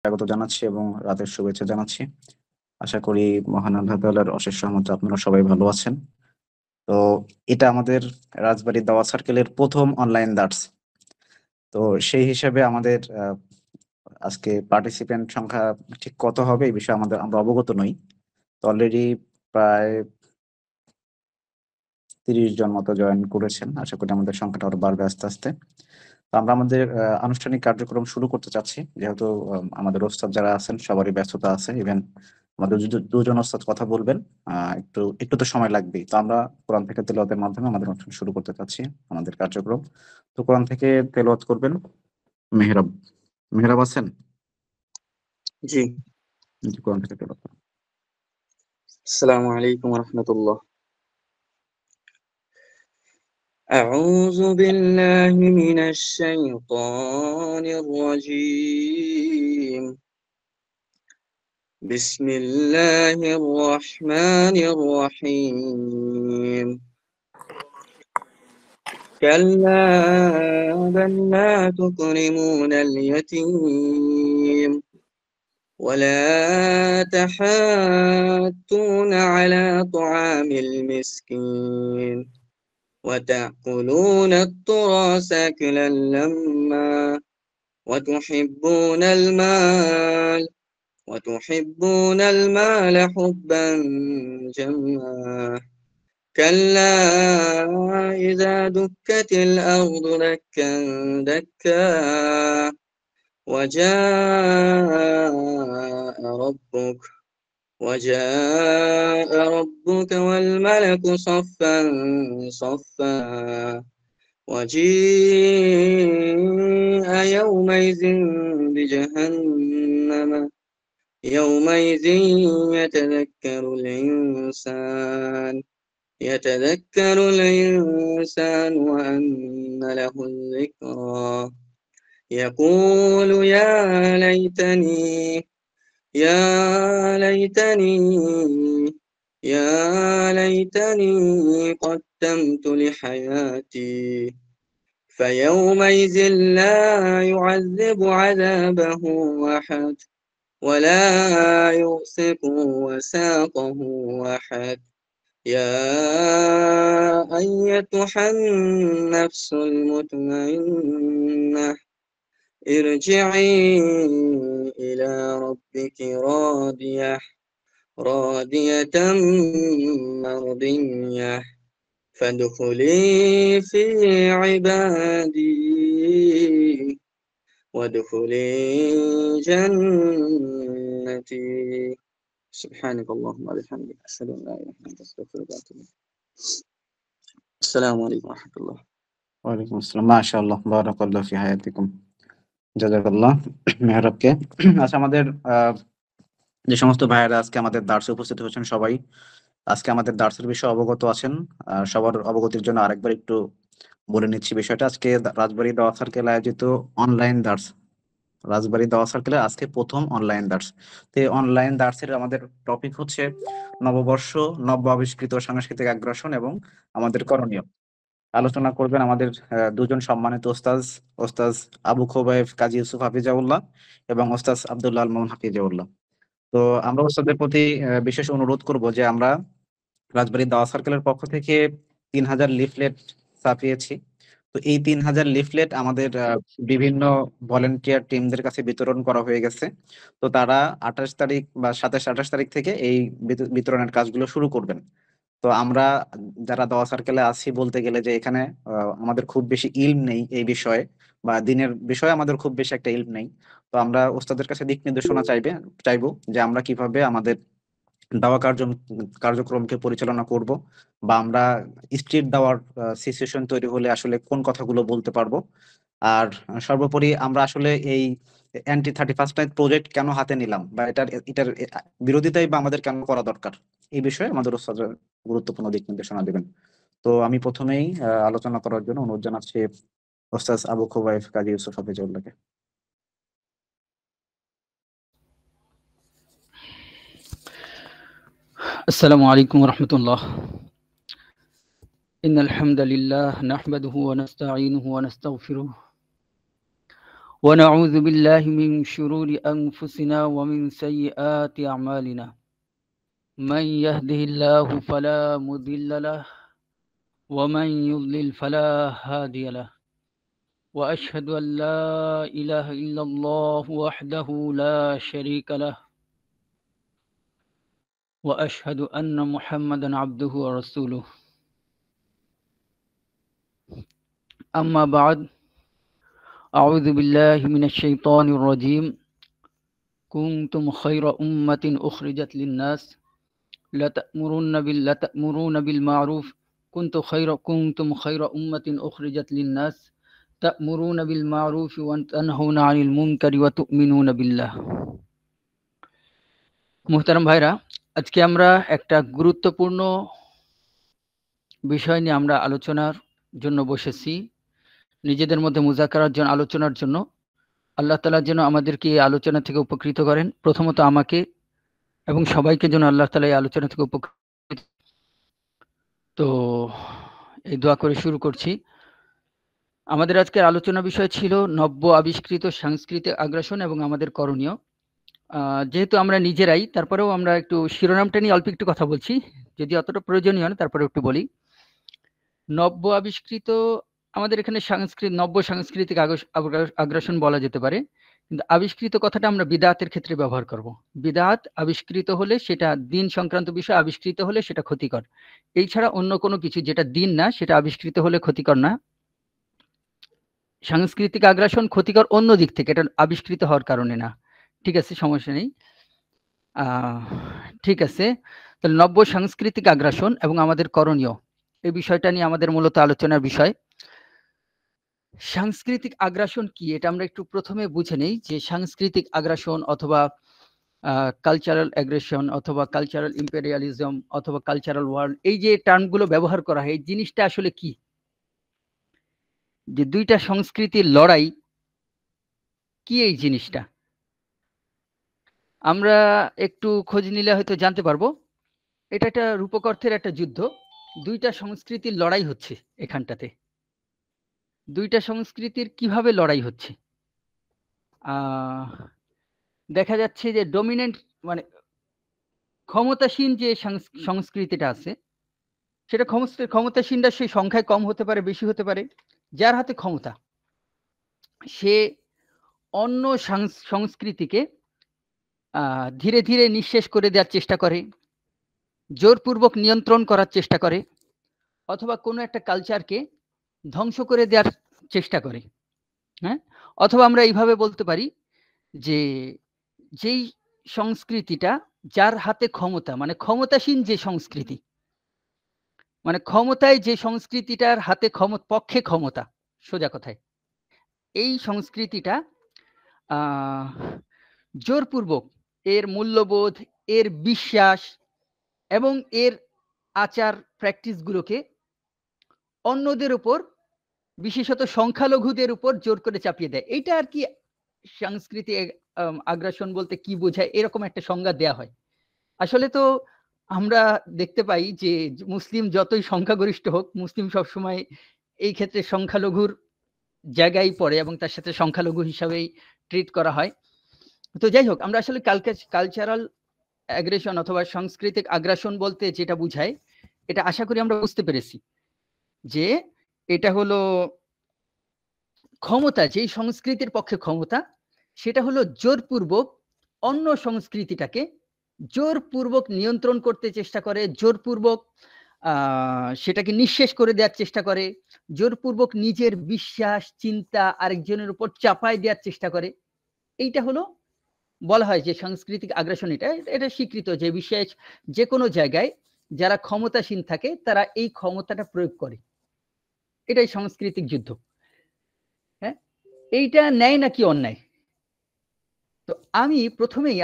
স্বাগত জানাচ্ছি এবং রাতের শুভেচ্ছা জানাচ্ছি। আশা করি মহান আল্লাহ তাআলার অশেষ রহমতে আপনারা সবাই ভালো আছেন। তো এটা আমাদের রাজবাড়ী দাওয়া সার্কেলের প্রথম অনলাইন দার্স। তো সেই হিসাবে আমাদের আজকে পার্টিসিপেন্ট সংখ্যা ঠিক কত হবে এই বিষয়ে আমরা অবগত নই। তো অলরেডি প্রায় ৩০ জন মতো জয়েন করেছেন। আশা করি আমাদের সংখ্যাটা আরো বাড়বে আস্তে আস্তে। তো আমরা আমাদের আনুষ্ঠানিক কার্যক্রম শুরু করতে চাচ্ছি, যেহেতু আমাদের ওস্তাদ যারা আছেন সবারই ব্যস্ততা আছে। ইভেন আমাদের দুজন ওস্তাদ কথা বলবেন, একটু একটু তো সময় লাগবেই। তো আমরা কোরআন থেকে তেলাওয়াতের মাধ্যমে আমাদের অনুষ্ঠান শুরু করতে চাচ্ছি, আমাদের কার্যক্রম। তো কোরআন থেকে তেলাওয়াত করবেন মেহরাব। মেহরাব আছেন? জি। জি, কোরআন থেকে তেলাওয়াত করুন। আসসালামু আলাইকুম ওয়া রাহমাতুল্লাহ। أعوذ بالله من الشيطان الرجيم. بسم الله الرحمن الرحيم. كلا بل لا تكرمون اليتيم ولا تحاضون على طعام المسكين وتأكلون التراث أكلا لما وتحبون المال حبا جما كلا إذا دكت الأرض دكا دكا وجاء ربك والملك صفا صفا وجيء يومئذ بجهنم يومئذ يتذكر الإنسان وأن له الذكرى يقول يا ليتني قدمت لحياتي فيومئذ لا يعذب عذابه أحد ولا يوثق وثاقه أحد يا أيتها النفس المطمئنة ارجعي إلى ربك راضية مرضية فادخلي في عبادي وادخلي جنتي سبحانك اللهم وبحمدك أشهد أن لا إله إلا أنت أستغفرك وأتوب إليك السلام عليكم ورحمة الله ওয়ালাইকুম আসসালাম। মাশাআল্লাহ, বারাকাল্লাহু ফি হায়াতিকুম। জাযাকাল্লাহ মেহরাবকে। আচ্ছা, আমাদের যে সমস্ত ভাইয়েরা আজকে আমাদের দার্সে উপস্থিত হয়েছেন সবাই আজকে আমাদের দার্সের বিষয়ে অবগত আছেন। সবার অবগতির জন্য আরেকবার একটু বলে নিচ্ছি বিষয়টা। আজকে রাজবাড়ী দাওয়া সার্কেল আয়োজিত অনলাইন দার্স, রাজবাড়ী দাওয়া সার্কেলে আজকে প্রথম অনলাইন দার্স। তো অনলাইন দার্সের আমাদের টপিক হচ্ছে নববর্ষ, নব্য আবিষ্কৃত সাংস্কৃতিক আগ্রাসন এবং আমাদের করণীয়। আলোচনা করবেন আমাদের দুজন সম্মানিত ওস্তাজ, ওস্তাজ আবু খোবায়েব কাজী ইউসুফ হাফিজাউল্লাহ এবং ওস্তাজ আব্দুল্লাহ আল মামুন হাফিজাউল্লাহ। তো আমরা ওস্তাদের প্রতি বিশেষ অনুরোধ করব যে আমরা রাজবাড়ী দাওয়া সার্কেলের পক্ষ থেকে ৩,০০০ লিফলেট ছাপিয়েছি। তো এই ৩,০০০ লিফলেট আমাদের বিভিন্ন ভলেন্টিয়ার টিমদের কাছে বিতরণ করা হয়ে গেছে। তো তারা ২৮ তারিখ বা ২৭-২৮ তারিখ থেকে এই বিতরণের কাজগুলো শুরু করবেন। তো আমরা যারা দাওয়া সার্কেলে আছি বলতে গেলে যে এখানে আমাদের খুব বেশি ইলম নেই এই বিষয়ে, বা দিনের বিষয়ে আমাদের খুব বেশি একটা ইলম নেই। তো আমরা ওস্তাদের কাছে দিক নির্দেশনা চাইবো যে আমরা কিভাবে আমাদের দাওয়া কার্যক্রমকে পরিচালনা করব, বা আমরা স্ট্রিট দাওয়ার সিচুয়েশন তৈরি হলে আসলে কোন কথাগুলো বলতে পারবো। আর সর্বোপরি আমরা আসলে এই অ্যান্টি 31st নাইট প্রজেক্ট কেন হাতে নিলাম, বা এটার বিরোধিতাই বা আমাদের কেন করা দরকার, এই বিষয়ে আমাদের ওস্তাদ গুরুত্বপূর্ণ দিক নির্দেশনা দেবেন। তো আমি প্রথমেই আলোচনা করার জন্য অনুরোধ জানাচ্ছি ওস্তাদ আবু খোবায়েব কাজী ইউসুফ হাফিজউল্লাহকে। السلام عليكم ورحمة الله. إن الحمد لله نحمده ونستعينه ونستغفره ونعوذ بالله من شرور أنفسنا ومن سيئات أعمالنا من يهده الله فلا مضل له ومن يضلل فلا هادي له وأشهد أن لا إله إلا الله وحده لا شريك له وأشهد أن محمدا عبده ورسوله أما بعد أعوذ بالله من الشيطان الرجيم كنتم خير أمة أخرجت للناس لتأمرون بالمعروف كنتم خير أمة أخرجت للناس تأمرون بالمعروف وتنهون عن المنكر وتؤمنون بالله। মুহতারাম ভাইরা, আজকে আমরা একটা গুরুত্বপূর্ণ বিষয় নিয়ে আমরা আলোচনার জন্য বসেছি, নিজেদের মধ্যে মুজাকারার জন্য, আলোচনার জন্য। আল্লাহ তাআলা যেন আমাদেরকে এই আলোচনা থেকে উপকৃত করেন, প্রথমত আমাকে এবং সবাইকে যেন আল্লাহ তাআলা এই আলোচনা থেকে উপকৃত। তো এই দোয়া করে শুরু করছি। আমাদের আজকের আলোচনা বিষয় ছিল নব্য আবিষ্কৃত সাংস্কৃতিক আগ্রাসন এবং আমাদের করণীয়। যেহেতু আমরা নিজেরাই, তারপরেও আমরা একটু শিরোনামটা নিয়ে অল্প একটু কথা বলছি, যদি অতটা প্রয়োজনীয় না তারপরে একটু বলি। নব্য আবিষ্কৃত, আমাদের এখানে নব্য সাংস্কৃতিক আগ্রাসন বলা যেতে পারে, কিন্তু আবিষ্কৃত কথাটা আমরা বিদআতের ক্ষেত্রে ব্যবহার করব। বিদআত আবিষ্কৃত হলে সেটা দিন সংক্রান্ত বিষয়, আবিষ্কৃত হলে সেটা ক্ষতিকর। এই ছাড়া অন্য কোনো কিছু যেটা দিন না সেটা আবিষ্কৃত হলে ক্ষতিকর না। সাংস্কৃতিক আগ্রাসন ক্ষতিকর অন্য দিক থেকে, এটা আবিষ্কৃত হওয়ার কারণে না। ঠিক আছে, সমস্যা নেই। ঠিক আছে, তাহলে নব্য সাংস্কৃতিক আগ্রাসন এবং আমাদের করণীয়, এই বিষয়টা নিয়ে আমাদের মূলত আলোচনার বিষয়। সাংস্কৃতিক আগ্রাসন কি, এটা আমরা একটু প্রথমে বুঝে নেই যে সাংস্কৃতিক আগ্রাসন অথবা কালচারাল অ্যাগ্রেশন অথবা কালচারাল ইম্পেরিয়ালিজম অথবা কালচারাল ওয়ার, এই যে টার্মগুলো ব্যবহার করা হয়, এই জিনিসটা আসলে কি। যে দুইটা সংস্কৃতির লড়াই কি, এই জিনিসটা আমরা একটু খোঁজ নিলে হয়তো জানতে পারবো। এটা একটা রূপক অর্থের একটা যুদ্ধ, দুইটা সংস্কৃতির লড়াই হচ্ছে এখানটাতে। দুইটা সংস্কৃতির কিভাবে লড়াই হচ্ছে, দেখা যাচ্ছে যে ডমিনেন্ট মানে ক্ষমতাসীন যে সংস্কৃতিটা আছে, সেটা ক্ষমতাসীনটা সেই সংখ্যায় কম হতে পারে, বেশি হতে পারে। যার হাতে ক্ষমতা, সে অন্য সংস্কৃতিকে ধীরে ধীরে নিঃশেষ করে দেওয়ার চেষ্টা করে, জোরপূর্বক নিয়ন্ত্রণ করার চেষ্টা করে, অথবা কোনো একটা কালচারকে ধ্বংস করে দেওয়ার চেষ্টা করে। হ্যাঁ, অথবা আমরা এইভাবে বলতে পারি যে যেই সংস্কৃতিটা যার হাতে ক্ষমতা, মানে ক্ষমতাসীন যে সংস্কৃতি, মানে ক্ষমতায় যে সংস্কৃতিটার হাতে পক্ষে ক্ষমতা, সোজা কথায় এই সংস্কৃতিটা জোরপূর্বক এর মূল্যবোধ, এর বিশ্বাস এবং এর আচার প্র্যাকটিসগুলোকে অন্যদের উপর, বিশেষত সংখ্যালঘুদের উপর জোর করে চাপিয়ে দেয়। এইটা আর কি সাংস্কৃতিক আগ্রাসন বলতে কি বোঝায়, এরকম একটা সংজ্ঞা দেয়া হয়। আসলে তো আমরা দেখতে পাই যে মুসলিম যতই সংখ্যাগরিষ্ঠ হোক, মুসলিম সবসময় এই ক্ষেত্রে সংখ্যালঘুর জায়গায় পড়ে এবং তার সাথে সংখ্যালঘু হিসাবেই ট্রিট করা হয়। তো যাই হোক, আমরা আসলে কালচারাল অ্যাগ্রেশন অথবা সাংস্কৃতিক আগ্রাসন বলতে যেটা বুঝায়, এটা আশা করি আমরা বুঝতে পেরেছি যে এটা হলো ক্ষমতা, যেই সংস্কৃতির পক্ষে ক্ষমতা, সেটা হলো জোরপূর্বক অন্য সংস্কৃতিটাকে জোরপূর্বক নিয়ন্ত্রণ করতে চেষ্টা করে, জোরপূর্বক সেটাকে নিঃশেষ করে দেওয়ার চেষ্টা করে, জোরপূর্বক নিজের বিশ্বাস চিন্তা আরেকজনের উপর চাপায় দেওয়ার চেষ্টা করে। এইটা হলো বলা হয় যে সাংস্কৃতিক আগ্রাসন। এটা স্বীকৃত যে বিষয়ে যে কোনো জায়গায় যারা ক্ষমতাসীন থাকে তারা এই ক্ষমতাটা প্রয়োগ করে, এটাই সাংস্কৃতিক যুদ্ধ। হ্যাঁ, এইটা ন্যায় নাকি অন্যায়? তো আমি প্রথমেই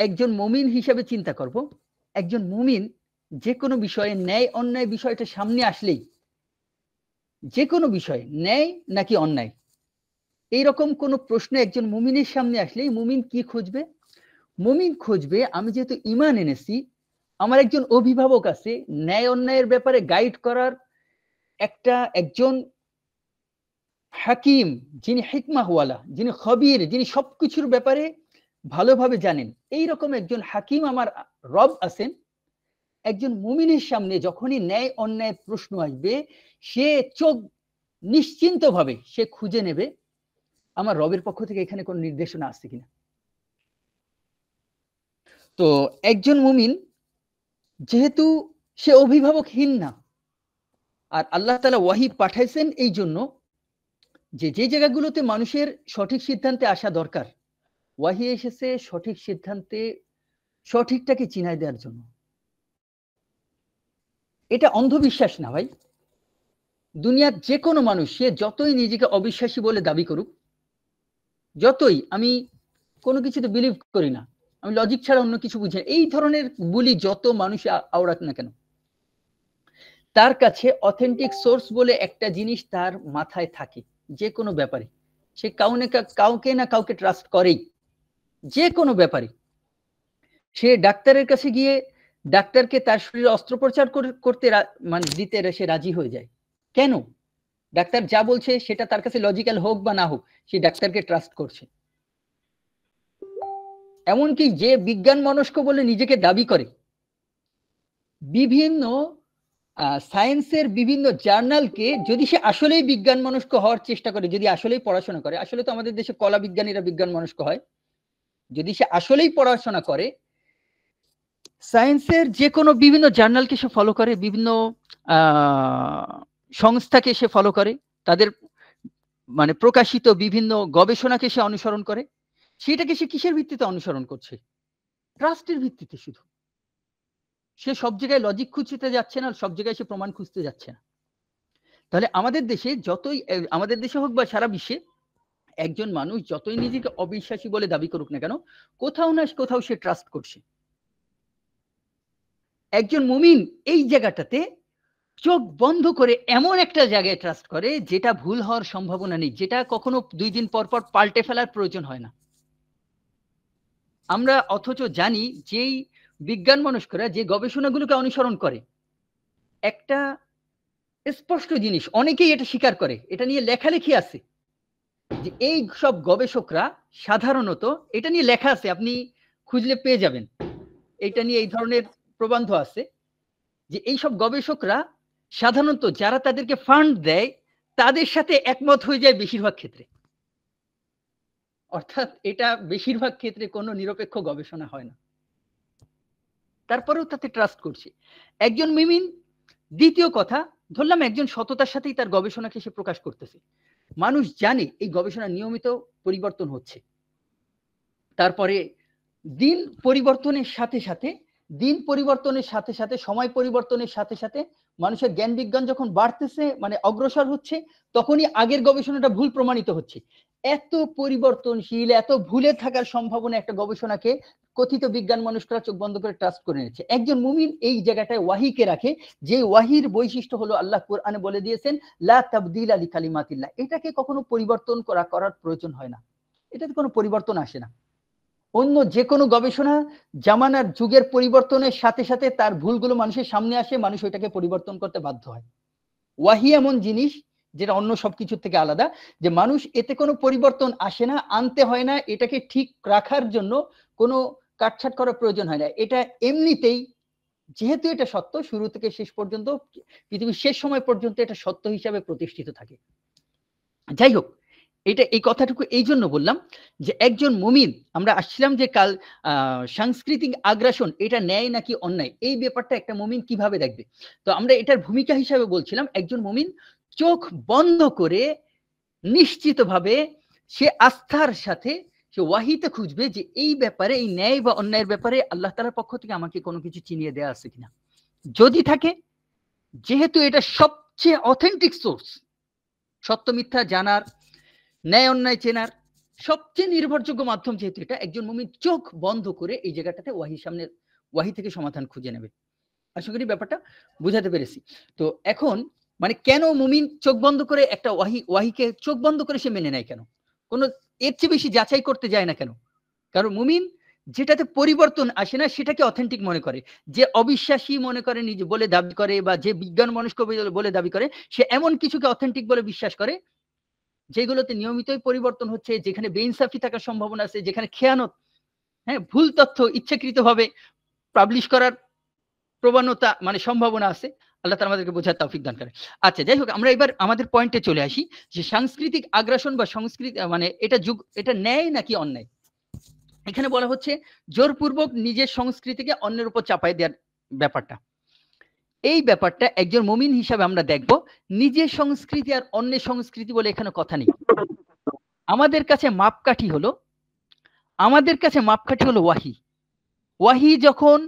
একজন মুমিন হিসেবে চিন্তা করব, একজন মুমিন যে কোনো বিষয়ে ন্যায় অন্যায় বিষয়টা সামনে আসলেই, যে কোনো বিষয়ে ন্যায় নাকি অন্যায় এইরকম কোন প্রশ্ন একজন মুমিনের সামনে আসলেই মুমিন কি খুঁজবে? মুমিন খুঁজবে, আমি যেহেতু ঈমান এনেছি, আমার একজন অভিভাবক আছে, ন্যায় অন্যায়ের ব্যাপারে গাইড করার একজন হাকিম, যিনি হিকমাহওয়ালা, যিনি খবির, যিনি সবকিছুর ব্যাপারে ভালোভাবে জানেন, এইরকম একজন হাকিম আমার রব আছেন। একজন মুমিনের সামনে যখনই ন্যায় অন্যায় প্রশ্ন আসবে, সে চোখ নিশ্চিন্তভাবে সে খুঁজে নেবে আমার রবের পক্ষ থেকে এখানে কোন নির্দেশনা আছে কিনা। তো একজন মুমিন যেহেতু সে অভিভাবকহীন না, আর আল্লাহ তাআলা ওয়াহি পাঠাইছেন এই জন্য যে যে জায়গাগুলোতে মানুষের সঠিক সিদ্ধান্তে আসা দরকার, ওয়াহি এসেছে সঠিক সিদ্ধান্তে সঠিকটাকে চিনায় দেওয়ার জন্য। এটা অন্ধবিশ্বাস না ভাই। দুনিয়ার যে কোনো মানুষ সে যতই নিজেকে অবিশ্বাসী বলে দাবি করুক, যতই আমি কোনো কিছুতে বিলিভ করি না, আমি লজিক ছাড়া অন্য কিছু বুঝি না, এই ধরনের বলি যত মানুষ আওড়াক না কেন, তার কাছে অথেন্টিক সোর্স বলে একটা জিনিস তার মাথায় থাকে যে কোনো ব্যাপারে। সে কাউকে না কাউকে ট্রাস্ট করেই যে কোনো ব্যাপারে। সে ডাক্তারের কাছে গিয়ে ডাক্তারকে তার শরীরে অস্ত্রোপচার করতে মানে দিতে সে রাজি হয়ে যায়। কেন? ডাক্তার যা বলছে সেটা তার কাছে লজিক্যাল হোক বা না হোক, সে ডাক্তারকে ট্রাস্ট করছে। এমনকি যে বিজ্ঞান মনস্ক বলে নিজেকে দাবি করে, বিভিন্ন সায়েন্সের বিভিন্ন জার্নালকে যদি সে আসলেই বিজ্ঞান মনস্ক হওয়ার চেষ্টা করে, যদি আসলেই পড়াশোনা করে, আসলে তো আমাদের দেশে কলা বিজ্ঞানীরা বিজ্ঞান মনস্ক হয়, যদি সে আসলেই পড়াশোনা করে, সায়েন্সের যে কোনো বিভিন্ন জার্নালকে সে ফলো করে, বিভিন্ন সংস্থাকে সে ফলো করে, তাদের মানে প্রকাশিত বিভিন্ন গবেষণাকে সে অনুসরণ করে, সেটাকে সে কিসের ভিত্তিতে অনুসরণ করছে? ট্রাস্টের ভিত্তিতে শুধু। সে সব জায়গায় লজিক খুঁজতে যাচ্ছে না, সব জায়গায় সে প্রমাণ খুঁজতে যাচ্ছে না। তাহলে আমাদের দেশে যতই, আমাদের দেশে হোক বা সারা বিশ্বে, একজন মানুষ যতই নিজেকে অবিশ্বাসী বলে দাবি করুক না কেন, কোথাও না কোথাও সে ট্রাস্ট করছে। একজন মুমিন এই জায়গাটাতে চোখ বন্ধ করে এমন একটা জায়গায় ট্রাস্ট করে যেটা ভুল হওয়ার সম্ভাবনা নেই, যেটা কখনো 2 দিন পর পর পাল্টে ফেলার প্রয়োজন হয় না। আমরা অথচ জানি যেই বিজ্ঞান মনস্করা যে গবেষণাগুলোকে অনুসরণ করে, একটা স্পষ্ট জিনিস অনেকেই এটা স্বীকার করে, এটা নিয়ে লেখালেখি আছে, যে এই সব গবেষকরা সাধারণত, এটা নিয়ে লেখা আছে, আপনি খুঁজলে পেয়ে যাবেন, এটা নিয়ে এই ধরনের প্রবন্ধ আছে, যে এই সব গবেষকরা সাধারণত যারা তাদেরকে ফান্ড দেয় তাদের সাথে একমত হয়ে যায় বেশিরভাগ ক্ষেত্রে। অর্থাৎ এটা বেশিরভাগ ক্ষেত্রে কোনো নিরপেক্ষ গবেষণা হয় না, তারপরেও তাতে ট্রাস্ট করছে একজন মুমিন। দ্বিতীয় কথা, ধরলাম একজন সততার সাথেই তার গবেষণাকে সে প্রকাশ করতেছে, মানুষ জানে এই গবেষণা নিয়মিত পরিবর্তন হচ্ছে, তারপরে দিন পরিবর্তনের সাথে সাথে, সময় পরিবর্তনের সাথে সাথে মানুষের জ্ঞান বিজ্ঞান যখন বাড়তেছে, মানে অগ্রসর হচ্ছে, তখনই আগের গবেষণাটা ভুল প্রমাণিত হচ্ছে। এত পরিবর্তনশীল, এত ভুলে থাকার সম্ভাবনা একটা গবেষণাকে কথিত বিজ্ঞান মানুষরা চোখ বন্ধ করে ট্রাস্ট করে নিচ্ছে। একজন মুমিন এই জায়গাটায় ওয়াহিকে রাখে, যে ওয়াহির বৈশিষ্ট্য হলো আল্লাহ কোরআনে বলে দিয়েছেন লা তাবদিলা লিকালিমাতিল্লাহ, এটাকে কখনো পরিবর্তন করার প্রয়োজন হয় না, এটাতে কোনো পরিবর্তন আসে না। অন্য যে কোনো গবেষণা জামানার যুগের পরিবর্তনের সাথে সাথে তার ভুলগুলো মানুষের সামনে আসে, মানুষ ওইটাকে পরিবর্তন করতে বাধ্য হয়। ওয়াহি এমন জিনিস যেটা অন্য সবকিছুর থেকে আলাদা, যে মানুষ এতে কোনো পরিবর্তন আসে না, আনতে হয় না, এটাকে ঠিক রাখার জন্য কোনো কাটছাট করার প্রয়োজন হয় না, এটা এমনিতেই, যেহেতু এটা সত্য, শুরু থেকে শেষ পর্যন্ত, পৃথিবীর শেষ সময় পর্যন্ত এটা সত্য হিসাবে প্রতিষ্ঠিত থাকে। যাই হোক, এটা এই কথাটুকু এই জন্য বললাম যে একজন মুমিন, আমরা আসছিলাম যে কাল সাংস্কৃতিক আগ্রাসন এটা ন্যায় নাকি অন্যায়, এই ব্যাপারটা একটা মুমিন কিভাবে দেখবে। তো আমরা এটার ভূমিকা হিসাবে বলছিলাম, একজন মুমিন চোখ বন্ধ করে নিশ্চিতভাবে সে আস্থার সাথে সে ওয়াহিতে খুঁজবে যে এই ব্যাপারে, এই ন্যায় বা অন্যায়ের ব্যাপারে আল্লাহ তাআলার পক্ষ থেকে আমাকে কোনো কিছু চিনিয়ে দেওয়া আছে কিনা। যদি থাকে, যেহেতু এটা সবচেয়ে অথেন্টিক সোর্স, সত্য মিথ্যা জানার, ন্যায় অন্যায় চেনার সবচেয়ে নির্ভরযোগ্য মাধ্যম, যেহেতু এটা, একজন মুমিন চোখ বন্ধ করে এই জায়গাটাতে ওয়াহি থেকে সমাধান খুঁজে নেবে। আশা করি ব্যাপারটা বুঝাতে পেরেছি। তো এখন মানে কেন মুমিন চোখ বন্ধ করে একটা ওয়াহিকে চোখ বন্ধ করে সে মেনে নেয় কেন, কোনো এর চেয়ে বেশি যাচাই করতে যায় না কেন? কারণ মুমিন যেটাতে পরিবর্তন আসে না সেটাকে অথেন্টিক মনে করে। যে অবিশ্বাসী মনে করে নিজে বলে দাবি করে, বা যে বিজ্ঞান মনস্ক বলে দাবি করে, সে এমন কিছুকে অথেন্টিক বলে বিশ্বাস করে যেগুলোতে নিয়মিতই পরিবর্তন হচ্ছে, যেখানে বেইনসাফি থাকার সম্ভাবনা আছে, যেখানে খেয়ানত, হ্যাঁ, ভুল তথ্য ইচ্ছাকৃতভাবে পাবলিশ করার প্রবণতা মানে সম্ভাবনা আছে। আল্লাহ তাআলা আমাদেরকে বোঝার তৌফিক দান করে। আচ্ছা, যাই হোক, আমরা এবার আমাদের পয়েন্টে চলে আসি যে সাংস্কৃতিক আগ্রাসন বা সংস্কৃতি মানে এটা ন্যায় নাকি অন্যায়। এখানে বলা হচ্ছে জোরপূর্বক নিজের সংস্কৃতিকে অন্যের উপর চাপাই দেওয়ার ব্যাপারটা। এই ব্যাপারটা একজন মুমিন হিসাবে আমরা দেখব, নিজের সংস্কৃতি আর অন্যের সংস্কৃতি বলে এখানে কথা নেই। আমাদের কাছে মাপকাঠি হলো ওয়াহি। ওয়াহি যখন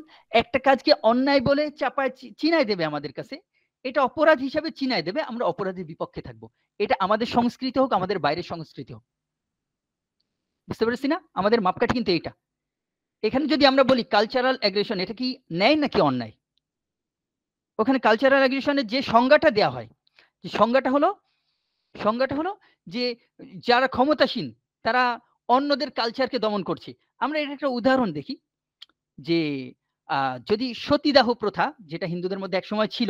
একটা কাজকে অন্যায় বলে চাপায় চিনায় দেবে আমাদের কাছে, এটা অপরাধ হিসাবে চিনায় দেবে, আমরা অপরাধের বিপক্ষে থাকবো। এটা আমাদের সংস্কৃতি হোক, আমাদের বাইরের সংস্কৃতি হোক। বুঝতে পেরেছি না? আমাদের মাপকাঠি কিন্তু এইটা। এখানে যদি আমরা বলি কালচারাল অ্যাগ্রেশন, এটা কি ন্যায় নাকি অন্যায়? ওখানে কালচারাল অ্যাগ্রেশনের যে সংজ্ঞাটা দেওয়া হয়, যে সংজ্ঞাটা হলো যে যারা ক্ষমতাসীন তারা অন্যদের কালচারকে দমন করছে। আমরা এটা একটা উদাহরণ দেখি যে যদি সতীদাহ প্রথা, যেটা হিন্দুদের মধ্যে একসময় ছিল,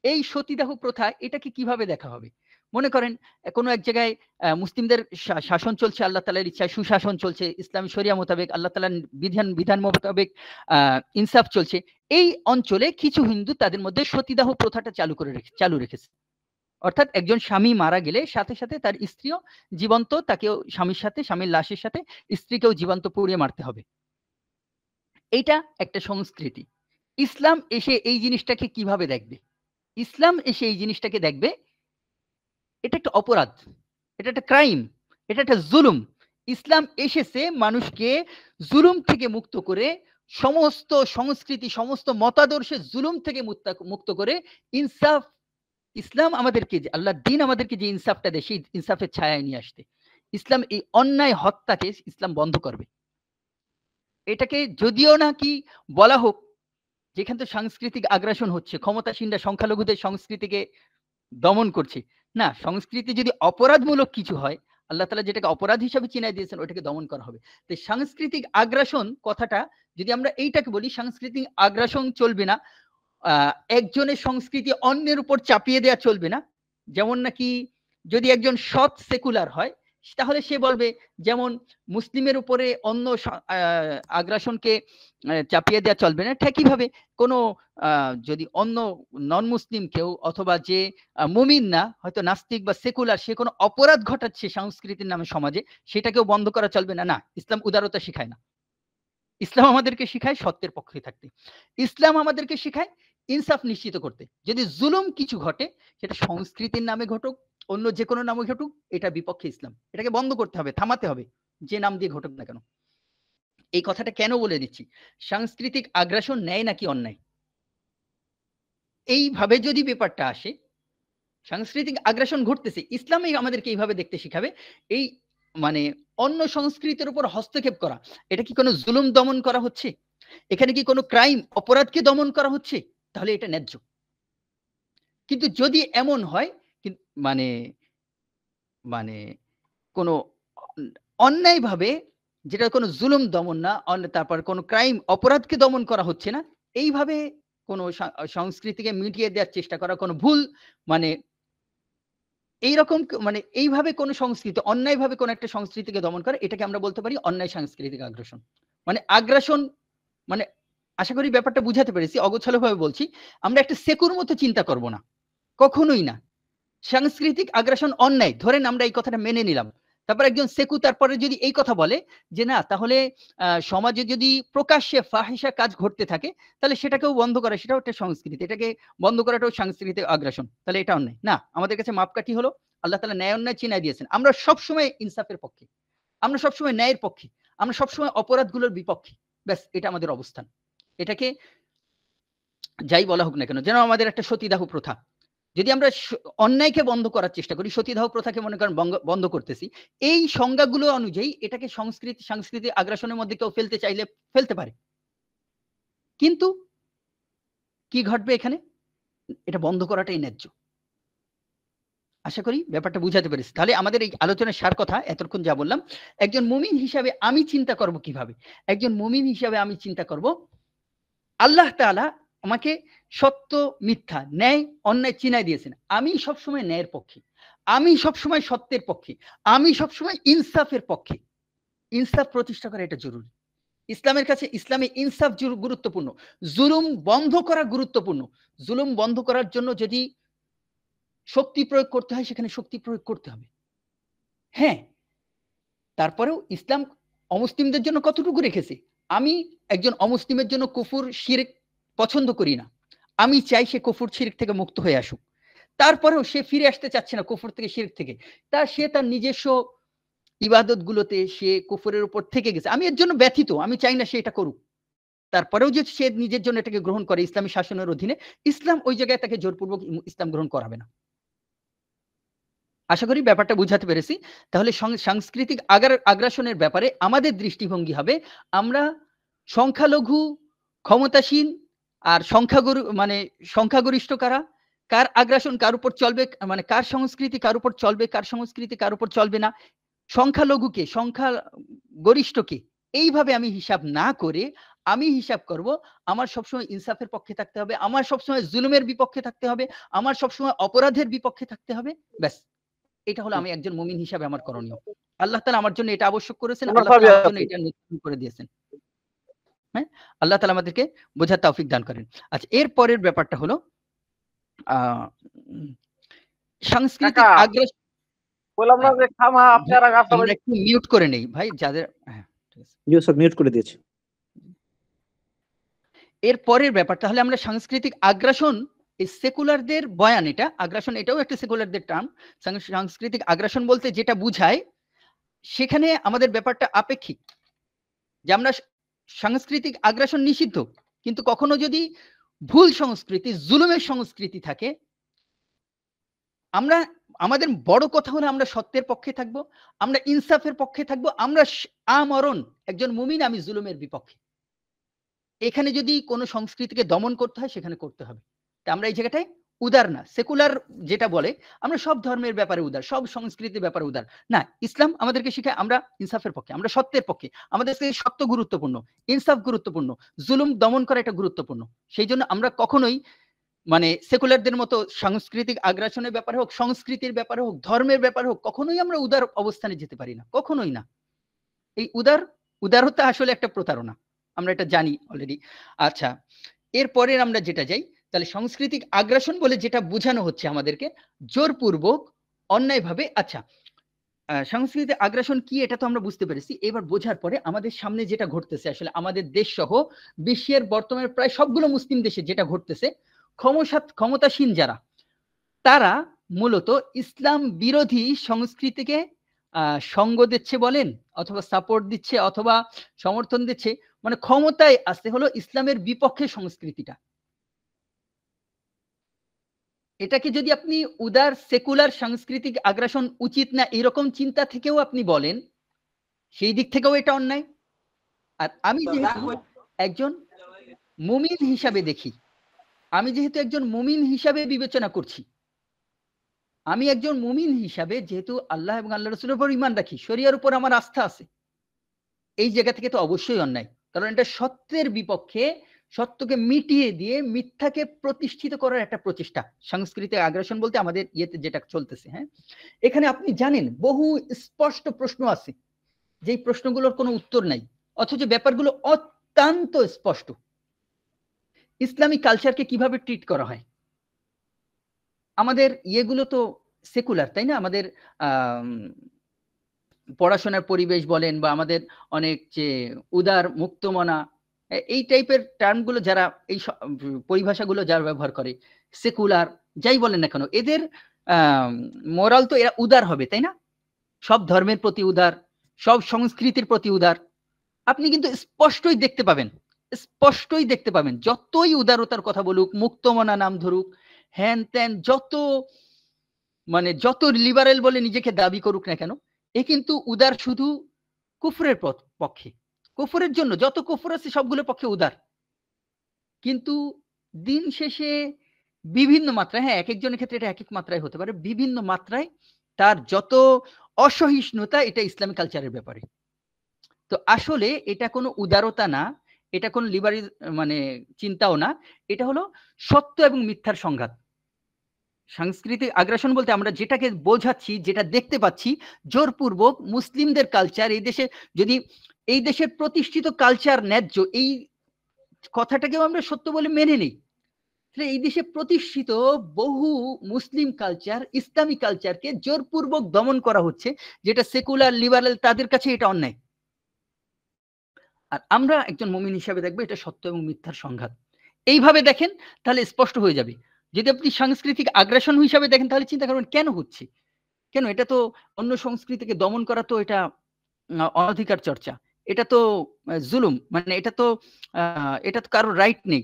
এই সতীদাহ প্রথা এটাকে কিভাবে দেখা হবে? মনে করেন কোনো এক জায়গায় মুসলিমদের শাসন চলছে, আল্লাহ তাআলার ইচ্ছায় সুশাসন চলছে, ইসলামী শরিয়া মোতাবেক, আল্লাহ তাআলার বিধান মোতাবেক ইনসাফ চলছে। এই অঞ্চলে কিছু হিন্দু তাদের মধ্যে সতীদাহ প্রথাটা চালু রেখেছে। অর্থাৎ একজন স্বামী মারা গেলে সাথে সাথে তার স্ত্রীও জীবন্ত, তাকেও স্বামীর লাশের সাথে স্ত্রীকেও জীবন্ত পুড়িয়ে মারতে হবে। এইটা একটা সংস্কৃতি। ইসলাম এসে এই জিনিসটাকে কিভাবে দেখবে? ইসলাম এসে এই জিনিসটাকে দেখবে এটা একটা অপরাধ, এটা একটা ক্রাইম, এটা একটা জুলুম। ইসলাম এসেছে মানুষকে জুলুম থেকে মুক্ত করে, সমস্ত সংস্কৃতি, সমস্ত মতাদর্শের জুলুম থেকে মুক্ত করে ইনসাফ, ইসলাম আমাদেরকে, আল্লাহর দ্বীন আমাদেরকে যে ইনসাফটা দেয়, সেই ইনসাফের ছায়ায় নিয়ে আসতে। ইসলাম এই অন্যায় হত্যাকে ইসলাম বন্ধ করবে। এটাকে যদিও নাকি বলা হোক যেখানে তো সাংস্কৃতিক আগ্রাসন হচ্ছে, ক্ষমতাসীনরা সংখ্যালঘুদের সংস্কৃতিকে দমন করছে, না, সংস্কৃতি যদি অপরাধমূলক কিছু হয়, আল্লাহ তাআলা যেটাকে অপরাধ হিসাবে চিনাই দিয়েছেন, ওটাকে দমন করা হবে। তো সাংস্কৃতিক আগ্রাসন কথাটা যদি আমরা এইটাকে বলি, সাংস্কৃতিক আগ্রাসন চলবে না, একজনের সংস্কৃতি অন্যের উপর চাপিয়ে দেওয়া চলবে না। যেমন নাকি যদি একজন সৎ সেকুলার হয়, তাহলে সে বলবে যেমন মুসলিমের উপরে অন্য আগ্রাসনকে চাপিয়ে দেওয়া চলবে না, ঠিকইভাবে কোনো যদি অন্য নন মুসলিম কেউ অথবা যে মুমিন না, হয়তো নাস্তিক বা সেকুলার, সে কোনো অপরাধ ঘটাচ্ছে সংস্কৃতির নামে সমাজে, সেটাকেও বন্ধ করা চলবে না। না, ইসলাম উদারতা শিখায় না। ইসলাম আমাদেরকে শিখায় সত্যের পক্ষে থাকতে। ইসলাম আমাদেরকে শিখায় ইনসাফ নিশ্চিত করতে। যদি জুলুম কিছু ঘটে, সেটা সংস্কৃতির নামে ঘটুক, অন্য যে কোনো নামে ঘটুক, এটা বিপক্ষে ইসলাম। এটাকে বন্ধ করতে হবে, থামাতে হবে, যে নাম দিয়ে ঘটুক না কেন। এই কথাটা কেন বলে দিচ্ছি? সাংস্কৃতিক আগ্রাসন ন্যায় নাকি অন্যায়, এইভাবে যদি ব্যাপারটা আসে, সাংস্কৃতিক আগ্রাসন ঘটতেছে, ইসলামই আমাদেরকে এইভাবে দেখতে শিখাবে। এই মানে অন্য সংস্কৃতির উপর হস্তক্ষেপ করা, এটা কি কোনো জুলুম দমন করা হচ্ছে? এখানে কি কোনো ক্রাইম, অপরাধকে দমন করা হচ্ছে? তাহলে এটা ন্যায্য। কিন্তু যদি এমন হয় মানে মানে কোনো অন্যায়ভাবে, যেটা কোনো জুলুম দমন না, তারপর কোনো ক্রাইম, অপরাধকে দমন করা হচ্ছে না, এইভাবে কোনো সংস্কৃতিকে মিটিয়ে দেওয়ার চেষ্টা করা, কোনো ভুল মানে এইরকম মানে এইভাবে কোনো সংস্কৃতি অন্যায়ভাবে কোনো একটা সংস্কৃতিকে দমন করে, এটাকে আমরা বলতে পারি অন্যায় সাংস্কৃতিক আগ্রাসন। মানে আগ্রাসন মানে, আশা করি ব্যাপারটা বুঝাতে পেরেছি। অগোছালোভাবে বলছি, আমরা একটা সেকুর মতো চিন্তা করব না, কখনোই না। সাংস্কৃতিক আগ্রাসন অন্যায় ধরেন, আমরা এই কথাটা মেনে নিলাম। তারপর একজন সেকু তারপরে যদি এই কথা বলে যে না, তাহলে সমাজে যদি প্রকাশ্যে ফাহিশা কাজ ঘটতে থাকে, তাহলে সেটাকেও বন্ধ করা, সেটাও একটা সংস্কৃতি, এটাকে বন্ধ করাটাও সাংস্কৃতিক আগ্রাসন, তাহলে এটা অন্যায় না। আমাদের কাছে মাপকাঠি হলো আল্লাহ তাআলা ন্যায় অন্যায় চিনাই দিয়েছেন। আমরা সবসময় ইনসাফের পক্ষে, আমরা সবসময় ন্যায়ের পক্ষে, আমরা সবসময় অপরাধগুলোর বিপক্ষে। ব্যাস, এটা আমাদের অবস্থান। এটাকে যাই বলা হোক না কেন, যেন আমাদের একটা সতীদাহ প্রথা, যদি আমরা অন্যায়কে বন্ধ করার চেষ্টা করি, সতীদাহ প্রথাকে মনে করেন বন্ধ করতেছি, এই সংজ্ঞাগুলো অনুযায়ী এটাকে সাংস্কৃতিক আগ্রাসনের মধ্যে কেউ ফেলতে চাইলে ফেলতে পারে। কিন্তু কি ঘটবে এখানে? এটা বন্ধ করাটাই ন্যায্য। আশা করি ব্যাপারটা বুঝাতে পেরেছি। তাহলে আমাদের এই আলোচনার সার কথা এতক্ষণ যা বললাম, একজন মুমিন হিসাবে আমি চিন্তা করব কিভাবে? একজন মুমিন হিসাবে আমি চিন্তা করব, আল্লাহ তাআলা আমাকে সত্য মিথ্যা, ন্যায় অন্যায় চিনাই দিয়েছেন। আমি সবসময় ন্যায়ের পক্ষে। আমি সবসময় সত্যের পক্ষে, আমি সবসময় ইনসাফের পক্ষে। ইনসাফ প্রতিষ্ঠা করা এটা জরুরি। ইসলামের কাছে ইসলামে ইনসাফ গুরুত্বপূর্ণ, জুলুম বন্ধ করা গুরুত্বপূর্ণ। জুলুম বন্ধ করার জন্য যদি শক্তি প্রয়োগ করতে হয় সেখানে শক্তি প্রয়োগ করতে হবে। হ্যাঁ, তারপরেও ইসলাম অমুসলিমদের জন্য কতটুকু রেখেছে। আমি একজন অমুসলিমের জন্য কুফর শিরক পছন্দ করি না, আমি চাই সে কুফর শিরক থেকে মুক্ত হয়ে আসুক। তারপরেও সে ফিরে আসতে চাচ্ছে না কুফর থেকে শিরক থেকে, সে তার নিজস্ব ইবাদত গুলোতে সে কুফরের উপর থেকে গেছে। আমি এর জন্য ব্যথিত, আমি চাই না সে এটা করুক। তারপরেও যে সে নিজের জন্য এটাকে গ্রহণ করে ইসলামী শাসনের অধীনে, ইসলাম ওই জায়গায় তাকে জোরপূর্বক ইসলাম গ্রহণ করাবে না। আশা করি ব্যাপারটা বুঝাতে পেরেছি। তাহলে সাংস্কৃতিক আগ্রাসনের ব্যাপারে আমাদের দৃষ্টিভঙ্গি হবে, আমরা সংখ্যালঘু, ক্ষমতাসীন আর সংখ্যাগুরু মানে সংখ্যাগরিষ্ঠ কারা, কার আগ্রাসন কার উপর চলবে, মানে কার সংস্কৃতি কার উপর চলবে, কার সংস্কৃতি কার উপর চলবে না, সংখ্যালঘুকে সংখ্যাগরিষ্ঠকে, এইভাবে আমি হিসাব না করে আমি হিসাব করব আমার সবসময় ইনসাফের পক্ষে থাকতে হবে, আমার সবসময় জুলুমের বিপক্ষে থাকতে হবে, আমার সবসময় অপরাধের বিপক্ষে থাকতে হবে। ব্যাস, এটা হলো আমি একজন মুমিন হিসাবে আমার করণীয়। আল্লাহ তাআলা আমার জন্য এটা আবশ্যক করেছেন, আল্লাহ তাআলা আমার জন্য এটা নির্ধারণ করে দিয়েছেন। হ্যাঁ, আল্লাহ তাআলা আমাদেরকে বোঝার তৌফিক দান করেন। আচ্ছা, এর পরের ব্যাপারটা হলো সাংস্কৃতিক আগ্রাসন। বললাম না যে খামা আপনারা আমরা একটু মিউট করে নেই ভাই, যাদের হ্যাঁ ঠিক আছে, জি স্যার মিউট করে দিয়েছি। এর পরের ব্যাপার তাহলে আমরা সাংস্কৃতিক আগ্রাসন, এই সেকুলারদের বয়ান, এটা আগ্রাসন, এটাও একটা সেকুলারদের টার্ম। সাংস্কৃতিক আগ্রাসন বলতে যেটা বুঝায়, সেখানে আমাদের ব্যাপারটা আপেক্ষিক, যে আমরা সাংস্কৃতিক আগ্রাসন নিষিদ্ধ, কিন্তু কখনো যদি ভুল সংস্কৃতি, জুলুমের সংস্কৃতি থাকে, আমরা আমাদের বড় কথা হলো আমরা সত্যের পক্ষে থাকবো, আমরা ইনসাফের পক্ষে থাকবো, আমরা আমরণ একজন মুমিন, আমি জুলুমের বিপক্ষে। এখানে যদি কোনো সংস্কৃতিকে দমন করতে হয় সেখানে করতে হবে। তা আমরা এই জায়গাটায় উদার না, সেকুলার যেটা বলে আমরা সব ধর্মের ব্যাপারে উদার, সব সংস্কৃতির ব্যাপারে উদার না। ইসলাম আমাদেরকে শেখায় আমরা ইনসাফের পক্ষে, আমরা সত্যের পক্ষে, আমাদের কাছে সত্য গুরুত্বপূর্ণ, ইনসাফ গুরুত্বপূর্ণ, জুলুম দমন করা এটা গুরুত্বপূর্ণ। সেই জন্য আমরা কখনোই মানে সেকুলারদের মতো সাংস্কৃতিক আগ্রাসনের ব্যাপারে হোক, সংস্কৃতির ব্যাপারে হোক, ধর্মের ব্যাপারে হোক, কখনোই আমরা উদার অবস্থানে যেতে পারি না, কখনোই না। এই উদারতা আসলে একটা প্রতারণা, আমরা এটা জানি অলরেডি। আচ্ছা, এরপরের আমরা যেটা যাই, তাহলে সাংস্কৃতিক আগ্রাসন বলে যেটা বোঝানো হচ্ছে আমাদেরকে জোরপূর্বক অন্যায়ভাবে। আচ্ছা, সাংস্কৃতিক আগ্রাসন কি এটা তো আমরা বুঝতে পেরেছি। এবার বোঝার পরে আমাদের সামনে যেটা ঘটতেছে, আসলে আমাদের দেশ সহ বিশ্বের বর্তমানে প্রায় সবগুলো মুসলিম দেশে যেটা ঘটতেছে, ক্ষমতাসীন যারা, তারা মূলত ইসলাম বিরোধী সংস্কৃতিকে সঙ্গ দিচ্ছে বলেন, অথবা সাপোর্ট দিচ্ছে, অথবা সমর্থন দিচ্ছে, মানে ক্ষমতায় আসতে হলো ইসলামের বিপক্ষে সংস্কৃতিটা। এটাকে যদি আপনি উদার সেকুলার সাংস্কৃতিক আগ্রাসন উচিত না এরকম চিন্তা থেকেও আপনি বলেন, সেই দিক থেকেও এটা অন্যায়। আর আমি যেহেতু একজন মুমিন হিসাবে দেখি, আমি যেহেতু একজন মুমিন হিসাবে বিবেচনা করছি, আমি একজন মুমিন হিসাবে যেহেতু আল্লাহ এবং আল্লাহ রাসূলের উপর ঈমান রাখি, শরিয়ার উপর আমার আস্থা আছে, এই জায়গা থেকে তো অবশ্যই অন্যায়, কারণ এটা সত্যের বিপক্ষে, সত্যকে মিটিয়ে দিয়ে মিথ্যাকে প্রতিষ্ঠিত করার একটা প্রচেষ্টা। সাংস্কৃতিক আগ্রাসন বলতে আমাদের ইয়েতে যেটা চলতেছে, হ্যাঁ, এখানে আপনি জানেন বহু স্পষ্ট প্রশ্ন আছে, যেই প্রশ্নগুলোর কোনো উত্তর নাই, অথচ ব্যাপারগুলো অত্যন্ত স্পষ্ট। ইসলামিক কালচারকে কিভাবে ট্রিট করা হয়, আমাদের ইয়েগুলো তো সেকুলার, তাই না? আমাদের পড়াশোনার পরিবেশ বলেন, বা আমাদের অনেক যে উদার মুক্তমনা, এই টাইপের টার্মগুলো যারা, এই পরিভাষাগুলো যারা ব্যবহার করে, সেকুলার যাই বলেন না কেন, এদের মোরাল তো এরা উদার হবে, তাই না? সব ধর্মের প্রতি উদার, সব সংস্কৃতির প্রতি উদার। আপনি কিন্তু স্পষ্টই দেখতে পাবেন, যতই উদারতার কথা বলুক, মুক্তমনা নাম ধরুক, হ্যান ত্যান, যত লিবারেল বলে নিজেকে দাবি করুক না কেন, এ কিন্তু উদার শুধু কুফরের পক্ষে, কুফরের জন্য যত কুফর আছে সবগুলোর পক্ষে উদার। কিন্তু দিন শেষে বিভিন্ন মাত্রায়, হ্যাঁ এক একজনের ক্ষেত্রে এটা এক এক মাত্রায় হতে পারে, বিভিন্ন মাত্রায় তার যত অসহিষ্ণুতা, এটা ইসলামিক কালচারের ব্যাপারে। তো আসলে এটা কোনো উদারতা না, এটা কোনো লিবারেল চিন্তাও না, এটা হলো সত্য এবং মিথ্যার সংঘাত। সাংস্কৃতিক আগ্রাসন বলতে আমরা যেটাকে বোঝাচ্ছি, যেটা দেখতে পাচ্ছি, জোরপূর্বক মুসলিমদের কালচার এই দেশে, যদি এই দেশের প্রতিষ্ঠিত কালচার ন্যায্য, এই কথাটাকেও আমরা সত্য বলে মেনে নিই, এই দেশে প্রতিষ্ঠিত বহু মুসলিম কালচার, ইসলামী কালচারকে জোরপূর্বক দমন করা হচ্ছে, যেটা সেকুলার লিবারেল তাদের কাছে এটা অন্যায়। আর আমরা একজন মুমিন হিসাবে দেখবো এটা সত্য এবং মিথ্যার সংঘাত। এইভাবে দেখেন তাহলে স্পষ্ট হয়ে যাবে। যদি আপনি সাংস্কৃতিক আগ্রাসন হিসাবে দেখেন তাহলে চিন্তা করবেন কেন হচ্ছে, কেন এটা তো অন্য সংস্কৃতিকে দমন করা, তো এটা অনধিকার চর্চা, এটা তো জুলুম, মানে এটা তো কারোর রাইট নেই।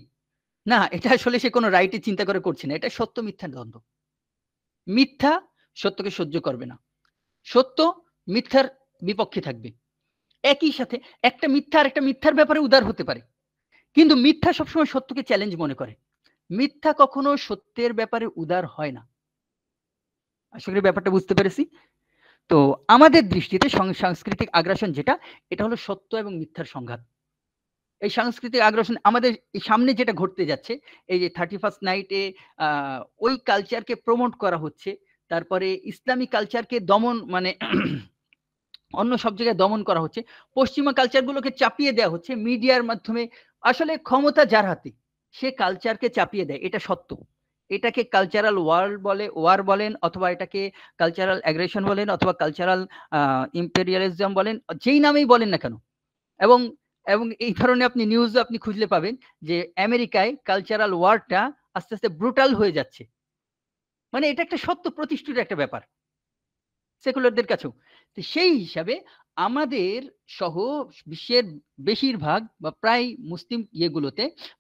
না, এটা আসলে সে কোনো রাইটে চিন্তা করে করছে না, এটা সত্য মিথ্যার দ্বন্দ্ব। মিথ্যা সত্যকে সহ্য করবে না, সত্য মিথ্যার বিপক্ষে থাকবে। একই সাথে একটা মিথ্যা আর একটা মিথ্যার ব্যাপারে উদার হতে পারে, কিন্তু মিথ্যা সবসময় সত্যকে চ্যালেঞ্জ মনে করে। মিথ্যা কখনো সত্যের ব্যাপারে উদার হয় না। আশা করি ব্যাপারটা বুঝতে পেরেছি। তো আমাদের দৃষ্টিতে সাংস্কৃতিক আগ্রাসন যেটা, এটা হলো সত্য এবং মিথ্যার সংঘাত। এই সাংস্কৃতিক আগ্রাসন আমাদের সামনে যেটা ঘটতে যাচ্ছে, এই যে 31st নাইটে ওই কালচারকে প্রমোট করা হচ্ছে, তারপরে ইসলামী কালচারকে দমন, মানে অন্য সব জায়গায় দমন করা হচ্ছে, পশ্চিমা কালচারগুলোকে চাপিয়ে দেওয়া হচ্ছে মিডিয়ার মাধ্যমে। আসলে ক্ষমতা যার হাতে, সে কালচারকে চাপিয়ে দেয়, এটা সত্য। এটাকে কালচারাল ওয়ার বলেন, অথবা এটাকে কালচারাল অ্যাগ্রেশন বলেন, অথবা কালচারাল ইম্পেরিয়ালিজম বলেন, যেই নামেই বলেন না কেন। এবং এবং এই ধরনের আপনি নিউজ আপনি খুঁজলে পাবেন যে আমেরিকায় কালচারাল ওয়ারটা আস্তে আস্তে ব্রুটাল হয়ে যাচ্ছে। মানে এটা একটা সত্য প্রতিষ্ঠিত একটা ব্যাপার সেকুলারদের কাছেও। তো সেই হিসাবে আমাদের সহ বিশ্বের বেশিরভাগ বা প্রায় মুসলিম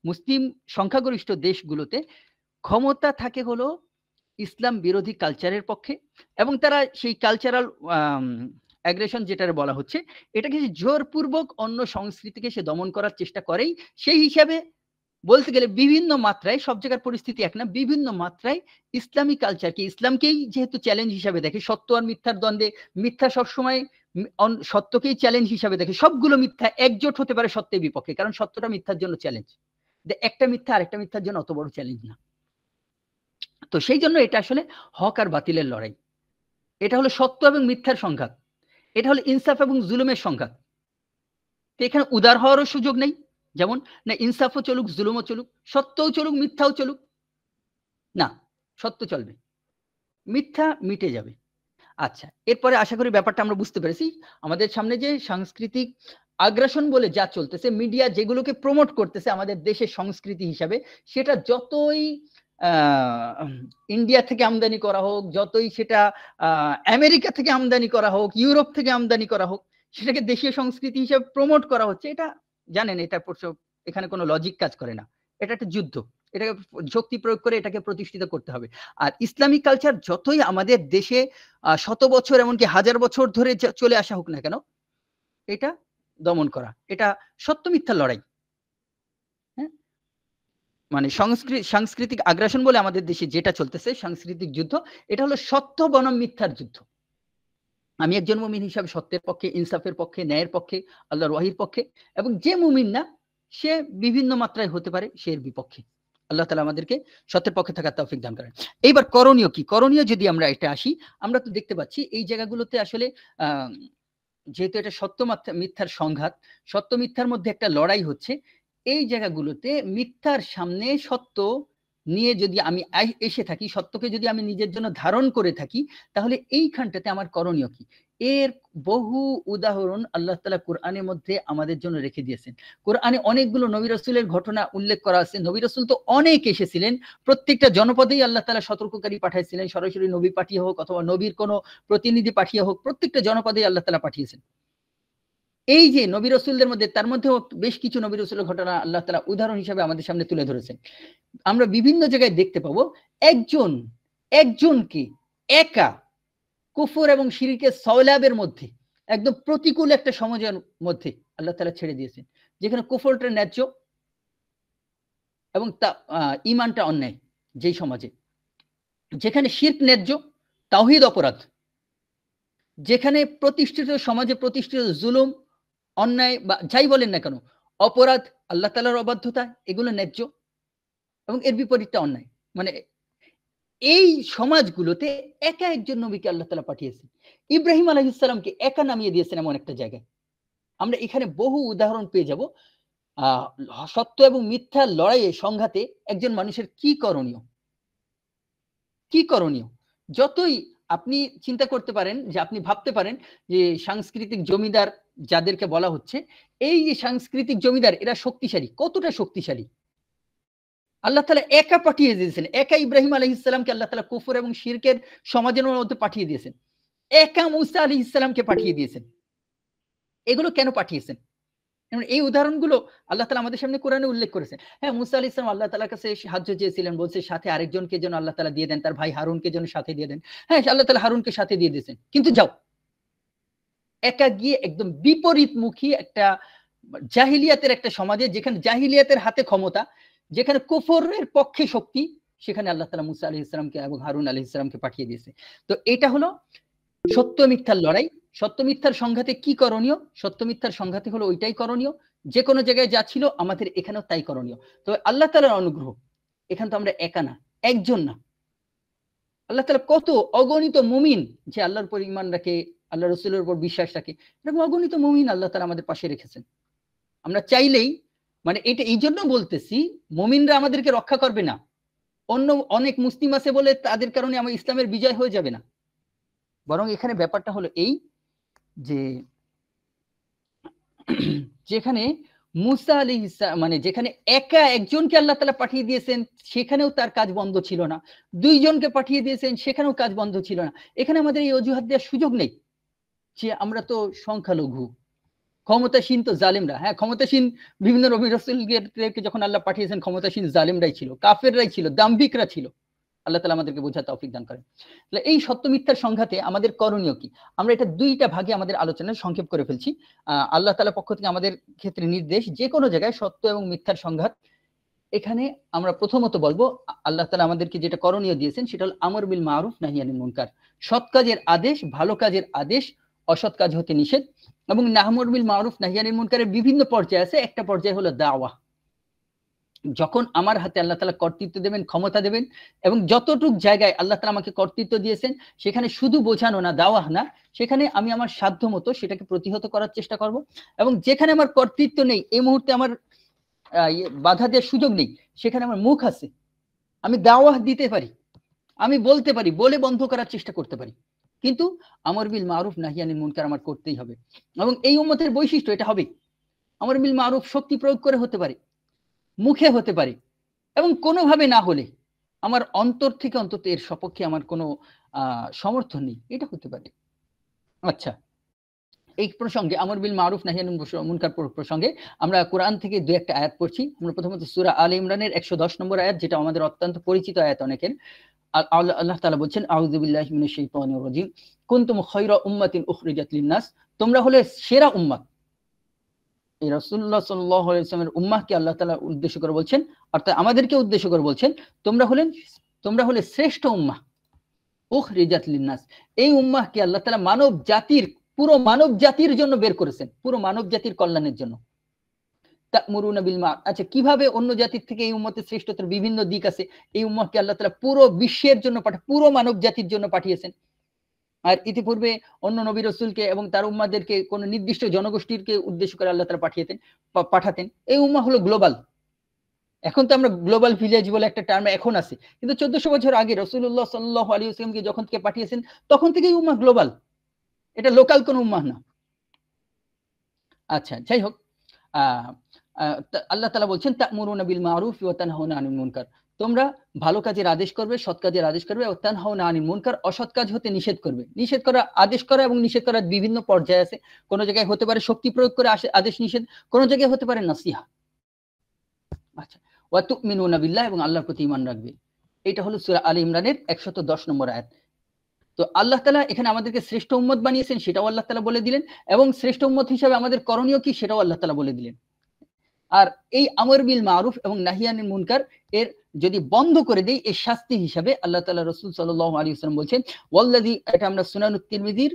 মুসলিম সংখ্যাগরিষ্ঠ দেশগুলোতে ক্ষমতা থাকে হলো ইসলাম বিরোধী কালচারের পক্ষে, এবং তারা সেই কালচারাল অ্যাগ্রেশন যেটা বলা হচ্ছে, এটাকে জোরপূর্বক অন্য সংস্কৃতিকে সে দমন করার চেষ্টা করেই। সেই হিসাবে বলতে গেলে বিভিন্ন মাত্রায়, সব জায়গার পরিস্থিতি এক না, বিভিন্ন মাত্রায় ইসলামী কালচারকে, ইসলামকেই যেহেতু চ্যালেঞ্জ হিসাবে দেখে, সত্য আর মিথ্যার দ্বন্দ্বে মিথ্যা সবসময় সত্যকেই চ্যালেঞ্জ হিসাবে দেখে। সবগুলো মিথ্যা একজোট হতে পারে সত্যের বিপক্ষে, কারণ সত্যটা মিথ্যার জন্য চ্যালেঞ্জ, একটা মিথ্যা আরেকটা মিথ্যার জন্য অত বড় চ্যালেঞ্জ না। তো সেই জন্য এটা আসলে হক আর বাতিলের লড়াই, এটা হলো সত্য এবং মিথ্যার সংঘাত, এটা হলো ইনসাফ এবং জুলুমের সংঘাত। তো এখানে উদার হওয়ারও সুযোগ নেই, যেমন না ইনসাফও চলুক, জুলুমও চলুক, সত্যও চলুক, মিথ্যাও চলুক, না, সত্য চলবে, মিথ্যা মিটে যাবে। আচ্ছা, এরপরে আশা করি ব্যাপারটা আমরা বুঝতে পেরেছি। আমাদের সামনে যে সাংস্কৃতিক আগ্রাসন বলে যা চলতেছে, মিডিয়া যেগুলোকে প্রমোট করতেছে আমাদের দেশের সংস্কৃতি হিসাবে, সেটা যতই ইন্ডিয়া থেকে আমদানি করা হোক, যতই সেটা আমেরিকা থেকে আমদানি করা হোক, ইউরোপ থেকে আমদানি করা হোক, সেটাকে দেশীয় সংস্কৃতি হিসাবে প্রমোট করা হচ্ছে। এটা জানেন, এটা এখানে কোনো লজিক কাজ করে না, এটা একটা যুদ্ধ, এটাকে শক্তি প্রয়োগ করে এটাকে প্রতিষ্ঠিত করতে হবে। আর ইসলামিক কালচার যতই আমাদের দেশে শত বছর এমনকি হাজার বছর ধরে চলে আসা হোক না কেন, এটা দমন করা, এটা সত্য মিথ্যার লড়াই। হ্যাঁ, মানে সাংস্কৃতিক আগ্রাসন বলে আমাদের দেশে যেটা চলতেছে সাংস্কৃতিক যুদ্ধ, এটা হলো সত্য বনাম মিথ্যার যুদ্ধ। আমি একজন মুমিন হিসাবে সত্যের পক্ষে, ইনসাফের পক্ষে, ন্যায়ের পক্ষে, আল্লাহর ওয়াহির পক্ষে, এবং যে মুমিন না সে বিভিন্ন মাত্রায় হতে পারে সে এর বিপক্ষে। আল্লাহ তাআলা আমাদেরকে সত্যের পক্ষে থাকার তৌফিক দান করেন। এইবার করণীয় কি? করণীয় যদি আমরা এটা আসি, আমরা তো দেখতে পাচ্ছি এই জায়গাগুলোতে আসলে যেহেতু এটা সত্য মিথ্যার সংঘাত, সত্য মিথ্যার মধ্যে একটা লড়াই হচ্ছে, এই জায়গাগুলোতে মিথ্যার সামনে সত্য নিয়ে যদি আমি এসে থাকি, সত্যকে যদি আমি নিজের জন্য ধারণ করে থাকি, তাহলে এইখানটাতে আমার করণীয় কি? এর বহু উদাহরণ আল্লাহ তাআলা কোরআনের মধ্যে আমাদের জন্য রেখে দিয়েছেন। কোরআনে অনেকগুলো নবী রাসূলের ঘটনা উল্লেখ করা আছে। নবী রাসূল তো অনেক এসেছিলেন, প্রত্যেকটা জনপদেই আল্লাহ তাআলা সতর্ককারী পাঠাইছিলেন, সরাসরি নবী পাঠিয়ে হোক অথবা নবীর কোনো প্রতিনিধি পাঠিয়ে হোক, প্রত্যেকটা জনপদেই আল্লাহ তাআলা পাঠিয়েছেন। এই যে নবী রাসূলদের মধ্যে, তার মধ্যেও বেশ কিছু নবী রাসূলের ঘটনা আল্লাহ তাআলা উদাহরণ হিসেবে আমাদের সামনে তুলে ধরেছেন। আমরা বিভিন্ন জায়গায় দেখতে পাবো একজনকে একা কুফর এবং শিরকের সওলাবের মধ্যে, একদম প্রতিকূল একটা সমাজের মধ্যে আল্লাহ তাআলা ছেড়ে দিয়েছেন, যেখানে কুফরটা ন্যায্য এবং ঈমানটা অন্যায়। যেই সমাজে, যেখানে শিরক ন্যায্য, তাওহীদ অপরাধ, যেখানে প্রতিষ্ঠিত সমাজে প্রতিষ্ঠিত জুলুম, অন্যায় বা যাই বলেন না কেন, অপরাধ, আল্লাহ তাআলার অবাধ্যতা, এগুলো ন্যায্য এবং এর বিপরীতটা অন্যায়। মানে এই সমাজগুলোতে একা একজন নবীকে আল্লাহ তাআলা পাঠিয়েছেন। ইব্রাহিম আলাইহিস সালামকে একা নামিয়ে দিয়েছেন এমন একটা জায়গায়। আমরা এখানে বহু উদাহরণ পেয়ে যাব। সত্য এবং মিথ্যার লড়াইয়ে সংঘাতে একজন মানুষের কি করণীয়? কি করণীয়? যতই আপনি চিন্তা করতে পারেন যে আপনি ভাবতে পারেন যে সাংস্কৃতিক জমিদার যাদেরকে বলা হচ্ছে, এই যে সাংস্কৃতিক জমিদার এরা শক্তিশালী, কতটা শক্তিশালী? আল্লাহ তাআলা একা পাঠিয়ে দিয়েছেন। একা ইব্রাহিম আলাইহিস সালামকে আল্লাহ তাআলা কুফর এবং শিরকের সমাজের মধ্যে পাঠিয়ে দিয়েছেন। একা মুসা আলাইহিস সালামকে পাঠিয়ে দিয়েছেন। এগুলো কেন পাঠিয়েছেন? এই উদাহরণগুলো আল্লাহ তাআলা আমাদের সামনে কোরআনে উল্লেখ করেছেন। হ্যাঁ, মুসা আলাইহিস সালাম আল্লাহ তাআলার কাছে সাহায্য চেয়েছিলেন, বলছে সাথে আরেকজনকে যেন আল্লাহ তাআলা দিয়ে দেন, তার ভাই হারুনকে যেন সাথে দিয়ে দেন। হ্যাঁ, আল্লাহ তাআলা হারুনকে সাথে দিয়ে দিয়েছেন। কিন্তু যাও, একা গিয়ে একদম বিপরীতমুখী একটা জাহিলিয়াতের একটা সমাজে, যেখানে জাহিলিয়াতের হাতে ক্ষমতা, যেখানে কুফরের পক্ষে শক্তি, সেখানে আল্লাহ তাআলা মুসা আলাইহিস সালামকে এবং হারুন আলাইহিস সালামকে পাঠিয়ে দিয়েছে। তো এটা হলো সত্য মিথ্যার লড়াই। সত্য মিথ্যার সংঘাতে কি করণীয়? সত্য মিথ্যার সংঘাতে হলো ওইটাই করণীয়, যে কোনো জায়গায় যা ছিল আমাদের এখানেও তাই করণীয়। তো আল্লাহ তাআলার অনুগ্রহ, এখানে তো আমরা একা না, একজন না। আল্লাহ তাআলা কত অগণিত মুমিন যে আল্লাহর উপর ঈমান রাখে, আল্লাহ রাসূলের উপর বিশ্বাস রাখে, এরকম অগণিত মুমিন আল্লাহ তাআলা আমাদের পাশে রেখেছেন। আমরা চাইলেই, মানে এটা এই জন্য বলতেছি, মুমিনরা আমাদেরকে রক্ষা করবে না, অন্য অনেক মুসলিম আছে বলে তাদের কারণে আমার ইসলামের বিজয় হয়ে যাবে না। বরং এখানে ব্যাপারটা হলো এই যে যেখানে মুসা আলাইহিস সালাম, মানে যেখানে একা একজনকে আল্লাহ তাআলা পাঠিয়ে দিয়েছেন সেখানেও তার কাজ বন্ধ ছিল না, দুইজনকে পাঠিয়ে দিয়েছেন সেখানেও কাজ বন্ধ ছিল না। এখানে আমাদের এই অজুহাত দেওয়ার সুযোগ নেই যে আমরা তো সংখ্যালঘু, ক্ষমতাসীন তো জালেমরা। হ্যাঁ, ক্ষমতাসীন বিভিন্ন নবী রাসূলকে যখন আল্লাহ পাঠিয়েছেন ক্ষমতাসীন জালেমরাই ছিল, কাফেররাই ছিল, দাম্ভিকরা ছিল। আল্লাহ তাআলা আমাদেরকে বোঝার তৌফিক দান করেন। তাহলে এই সত্য মিথ্যার সংঘাতে আমাদের করণীয় কি? আমরা এটা দুইটা ভাগে আমাদের আলোচনায় সংক্ষেপ করে ফেলছি। আল্লাহ তাআলার পক্ষ থেকে আমাদের ক্ষেত্রে নির্দেশ, যে কোনো জায়গায় সত্য এবং মিথ্যার সংঘাত। এখানে আমরা প্রথমত বলবো, আল্লাহ তাআলা আমাদেরকে যেটা করণীয় দিয়েছেন সেটা হলো আমর বিল মারুফ নাহি আনিল মুনকার। সৎ কাজের আদেশ, ভালো কাজের আদেশ, অসৎ কাজ হতে নিষেধ। এবং আমর বিল মারুফ নাহি আনিল মুনকারের বিভিন্ন পর্যায় আছে। একটা পর্যায় হলো দাওয়া। যখন আমার হাতে আল্লাহ তাআলা কর্তৃত্ব দেবেন, ক্ষমতা দেবেন, এবং যতটুক জায়গায় আল্লাহ তাআলা আমাকে কর্তৃত্ব দিয়েছেন সেখানে শুধু বোঝানো না, দাওয়াহ না, সেখানে আমি আমার সাধ্য মতো সেটাকে প্রতিহত করার চেষ্টা করব। এবং যেখানে আমার কর্তৃত্ব নেই, এই মুহূর্তে আমার বাধা দেওয়ার সুযোগ নেই, সেখানে আমার মুখ আছে, আমি দাওয়াহ দিতে পারি, আমি বলতে পারি, বলে বন্ধ করার চেষ্টা করতে পারি। কিন্তু আমর বিল মারুফ নাহি আনিল মুনকার আমার করতেই হবে। এবং এই উম্মতের বৈশিষ্ট্য এটা হবে। আমর বিল মারুফ শক্তি প্রয়োগ করে হতে পারে, মুখে হতে পারে, এবং কোনোভাবে না হলে আমার অন্তর থেকে অন্তত এর সপক্ষে আমার কোনো সমর্থন নেই, এটা হতে পারে। আচ্ছা, এই প্রসঙ্গে আমর বিল মারুফ নাহি আনিল মুনকার প্রসঙ্গে আমরা কোরআন থেকে দুই একটা আয়াত পড়ছি। আমরা প্রথমত সূরা আলে ইমরানের 110 নম্বর আয়াত, যেটা আমাদের অত্যন্ত পরিচিত আয়াত অনেকের। আল্লাহ তাআলা বলছেন, আউযু বিল্লাহি মিনাশ শাইতানির রাজিম, কুনতুম খায়রা উম্মাতিন উখরিজাত লিন-নাস, তোমরা হলে সেরা উম্মত। এই রাসূলুল্লাহ সাল্লাল্লাহু আলাইহি ওয়াসাল্লামের উম্মাহকে আল্লাহ তাআলা উদ্দেশ্য করে বলছেন, অর্থাৎ আমাদেরকে উদ্দেশ্য করে বলছেন, তোমরা হলে শ্রেষ্ঠ উম্মাহ, উখরিজাত লিন-নাস। এই উম্মাহকে আল্লাহ তাআলা মানব জাতির, পুরো মানব জাতির জন্য বের করেছেন, পুরো মানব জাতির কল্যাণের জন্য। তা'মুরুনা বিল মা'রুফ। আচ্ছা, কিভাবে অন্য জাতির থেকে এই উম্মতের শ্রেষ্ঠতার বিভিন্ন দিক আছে। এই উম্মাহকে আল্লাহ তাআলা পুরো বিশ্বের জন্য পুরো মানব জাতির জন্য পাঠিয়েছেন। আর ইতিপূর্বে অন্য নবী রাসূলকে এবং তার উম্মাদেরকে কোন নির্দিষ্ট জনগোষ্ঠীকে উদ্দেশ্য করে আল্লাহ তাআলা পাঠাতেন। এই উম্মাহ হলো গ্লোবাল। এখন তো আমরা গ্লোবাল ভিলেজ বলে একটা টার্ম এখন আছে, কিন্তু 1400 বছর আগে রাসূলুল্লাহ সাল্লাল্লাহু আলাইহি ওয়াসাল্লামকে যখন থেকে পাঠিয়েছেন তখন থেকেই উম্মাহ গ্লোবাল, এটা লোকাল কোন উম্মাহ না। আচ্ছা, যাই হোক, আল্লাহ তাআলা বলছেন, তা'মুরুনা বিল মা'রুফ ওয়া তানহাউনা আনিল মুনকার, তোমরা ভালো কাজের আদেশ করবে, সৎ কাজের আদেশ করবে, ও তানহাউনা আনিল মুনকার, অসৎ কাজ হতে নিষেধ করবে। নিষেধ করা, আদেশ করা এবং নিষেধ করার বিভিন্ন পর্যায় আছে। কোন জায়গায় হতে পারে শক্তি প্রয়োগ করে আদেশ নিষেধ, কোন জায়গায় হতে পারে নাসিহা। আচ্ছা, ওয়া তু'মিনুনা বিল্লাহ, এবং আল্লাহর প্রতি ঈমান রাখবে। এটা হলো সূরা আলে ইমরানের 110 নম্বর আয়াত। তো আল্লাহ তাআলা এখানে আমাদেরকে শ্রেষ্ঠ উম্মত বানিয়েছেন, সেটাও আল্লাহ তাআলা বলে দিলেন, এবং শ্রেষ্ঠ উম্মত হিসেবে আমাদের করণীয় কি সেটাও আল্লাহ তাআলা বলে দিলেন। আর এই আমর বিল মারুফ এবং নাহি আনিল মুনকার এর যদি বন্ধ করে দেই, এর শাস্তি হিসাবে আল্লাহ তাআলা রাসূল সাল্লাল্লাহু আলাইহি ওয়াসাল্লাম বলছেন, ওয়াল্লাযী, এটা আমরা সুনানুত তিরমিজির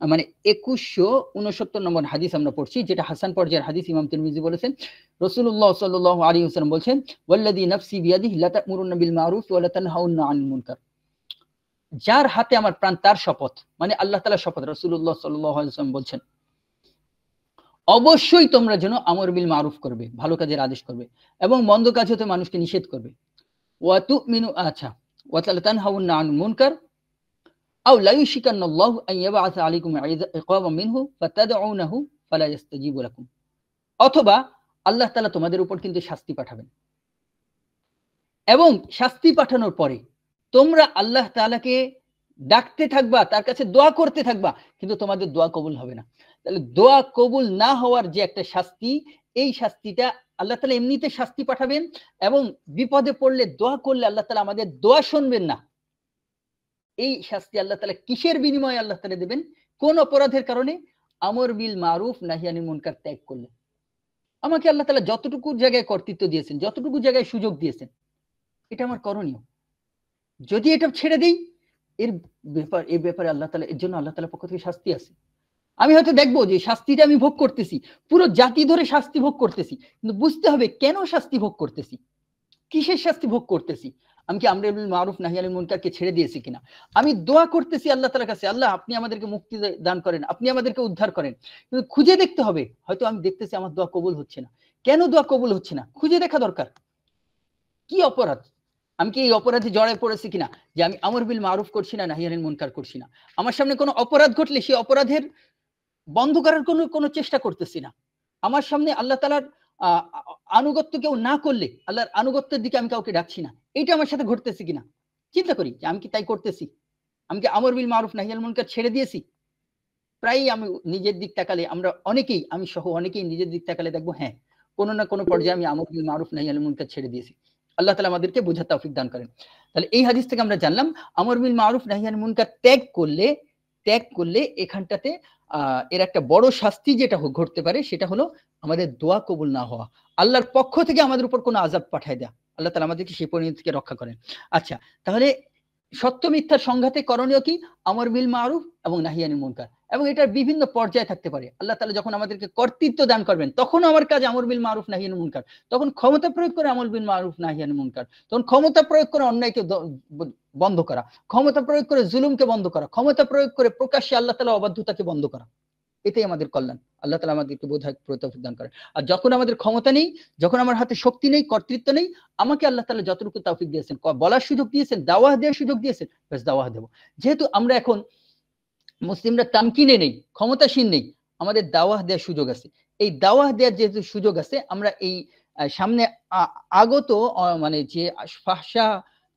মানে 2169 নম্বর হাদিস আমরা পড়ছি, যেটা হাসান পর্যায়ের হাদিস। ইমাম তিরমিজি বলেছেন, রাসূলুল্লাহ সাল্লাল্লাহু আলাইহি ওয়াসাল্লাম বলেছেন, ওয়াল্লাযী নাফসি বিয়াদিহি লা তা'মুরুনা বিল মারুফ ওয়া লা তানহাউনা আনিল মুনকার। যার হাতে আমার প্রাণ তার শপথ, মানে আল্লাহ তাআলার শপথ, রাসূলুল্লাহ সাল্লাল্লাহু আলাইহি ওয়াসাল্লাম বলছেন, অবশ্যই তোমরা যেন আমর বিল মারুফ করবে, ভালো কাজের আদেশ করবে, এবং মন্দ কাজ হতে মানুষকে নিষেধ করবে। ওয়া তুমিনু আচ্ছা ওয়া তানহাউনা আনিল মুনকার আও লা ইউশিকান্নাল্লাহু আন ইয়াবআসা আলাইকুম ইকাবাম মিনহু ফাতাদউনাহু ফালা ইস্তাজিবু লাকুম। অথবা আল্লাহ তাআলা তোমাদের উপর কিন্তু শাস্তি পাঠাবেন, এবং শাস্তি পাঠানোর পরে তোমরা আল্লাহ তাআলাকে ডাকতে থাকবা, তার কাছে দোয়া করতে থাকবা, কিন্তু তোমাদের দোয়া কবুল হবে না। তাহলে দোয়া কবুল না হওয়ার যে একটা শাস্তি, এই শাস্তিটা আল্লাহ তাআলা এমনিতে শাস্তি পাঠাবেন, এবং বিপদে পড়লে দোয়া করলে আল্লাহ তাআলা আমাদের দোয়া শুনবেন না। এই শাস্তি আল্লাহ তাআলা কিসের বিনিময়ে আল্লাহ তাআলা দেবেন? কোন অপরাধের কারণে? আমর বিল মারুফ নাহি আনিল মুনকার ত্যাগ করলে। আমাকে আল্লাহ তাআলা যতটুকু জায়গায় কর্তৃত্ব দিয়েছেন, যতটুকু জায়গায় সুযোগ দিয়েছেন, এটা আমার করণীয়। যদি এটা ছেড়ে দেই, এর ব্যাপারে আল্লাহ তাআলা, এর জন্য আল্লাহ তাআলার পক্ষ থেকে শাস্তি আছে। আমি হয়তো দেখবো যে শাস্তিটা আমি ভোগ করতেছি, পুরো জাতি ধরে শাস্তি ভোগ করতেছি, কিন্তু বুঝতে হবে কেন শাস্তি ভোগ করতেছি, কিসের শাস্তি ভোগ করতেছি। আমি কি আমর বিল মারুফ নাহি আনিল মুনকারকে ছেড়ে দিয়েছি কিনা? আমি দোয়া করতেছি আল্লাহ তাআলার কাছে, আল্লাহ আপনি আমাদেরকে মুক্তি দান করেন, আপনি আমাদেরকে উদ্ধার করেন, কিন্তু খুঁজে দেখতে হবে, হয়তো আমি দেখতেছি আমার দোয়া কবুল হচ্ছে না। কেন দোয়া কবুল হচ্ছে না? খুঁজে দেখা দরকার। কি অপরাধ? আমি কি এই অপরাধে জড়ায় পড়েছি কিনা, যে আমি আমর বিল মারুফ করছি না, নাহি আনিল মুনকার করছি না। আমার সামনে কোনো অপরাধ ঘটলে সেই অপরাধের বন্ধ করার কোনো চেষ্টা করতেছি না। আমার সামনে আল্লাহ তাআলার আনুগত্য কেউ না করলে আল্লাহর আনুগত্যের দিকে আমি কাউকে ডাকছি না, এইটা আমার সাথে ঘটতেছে কিনা চিন্তা করি, যে আমি কি তাই করতেছি? আমি কি আমর বিল মারুফ নাহি আনিল মুনকার ছেড়ে দিয়েছি? প্রায়ই আমি নিজের দিক তাকালে, আমরা অনেকেই, আমি সহ অনেকেই নিজের দিক তাকালে দেখবো, হ্যাঁ, কোনো না কোনো পর্যায়ে আমি আমর বিল মারুফ নাহি আনিল মুনকার ছেড়ে দিয়েছি। আল্লাহ তাআলা আমাদেরকে বোঝার তৌফিক দান করেন। তাহলে এই হাদিস থেকে আমরা জানলাম, আমর বিল মারুফ নাহি আনিল মুনকার ত্যাগ করলে এখানটাতে এর একটা বড় শাস্তি যেটা ঘটতে পারে, সেটা হলো আমাদের দোয়া কবুল না হওয়া, আল্লাহর পক্ষ থেকে আমাদের উপর কোনো আযাব পাঠায় দেয়া। আল্লাহ তাআলা আমাদেরকে সেই পরিণতি থেকে রক্ষা করেন। আচ্ছা, তাহলে সত্য মিথ্যার সংঘাতে করণীয় কি? আমর বিল মারুফ এবং নাহি আনিল মুনকার, এবং এটার বিভিন্ন পর্যায়ে থাকতে পারে। আল্লাহ তাআলা যখন আমাদেরকে কর্তৃত্ব দান করবেন, তখন আমার কাজ আমর বিল মারুফ নাহি আনিল মুনকার, তখন ক্ষমতা প্রয়োগ করে আমর বিল মারুফ নাহি আনিল মুনকার, তখন ক্ষমতা প্রয়োগ করে অন্যায়কে বন্ধ করা, ক্ষমতা প্রয়োগ করে জুলুমকে বন্ধ করা, ক্ষমতা প্রয়োগ করে প্রকাশ্যে আল্লাহ তাআলা অবাধ্যতাকে বন্ধ করা। এটাই আমাদের কল্যাণ। আল্লাহ তাআলা আমাদেরকে বোঝার তৌফিক দান করেন। আর যখন আমাদের ক্ষমতা নেই, যখন আমার হাতে শক্তি নেই, কর্তৃত্ব নেই, আমাকে আল্লাহ তাআলা যতটুকু তৌফিক দিয়েছেন, বলার সুযোগ দিয়েছেন, দাওয়াত দেওয়ার সুযোগ দিয়েছেন, বেশ দাওয়াত দেব। যেহেতু আমরা এখন মুসলিমরা তামকিনে নেই, ক্ষমতাসীন নেই, আমাদের দাওয়াত দেওয়ার সুযোগ আছে। এই দাওয়াত দেওয়ার যেহেতু সুযোগ আছে, আমরা এই সামনে আগত মানে যে ফাহশা,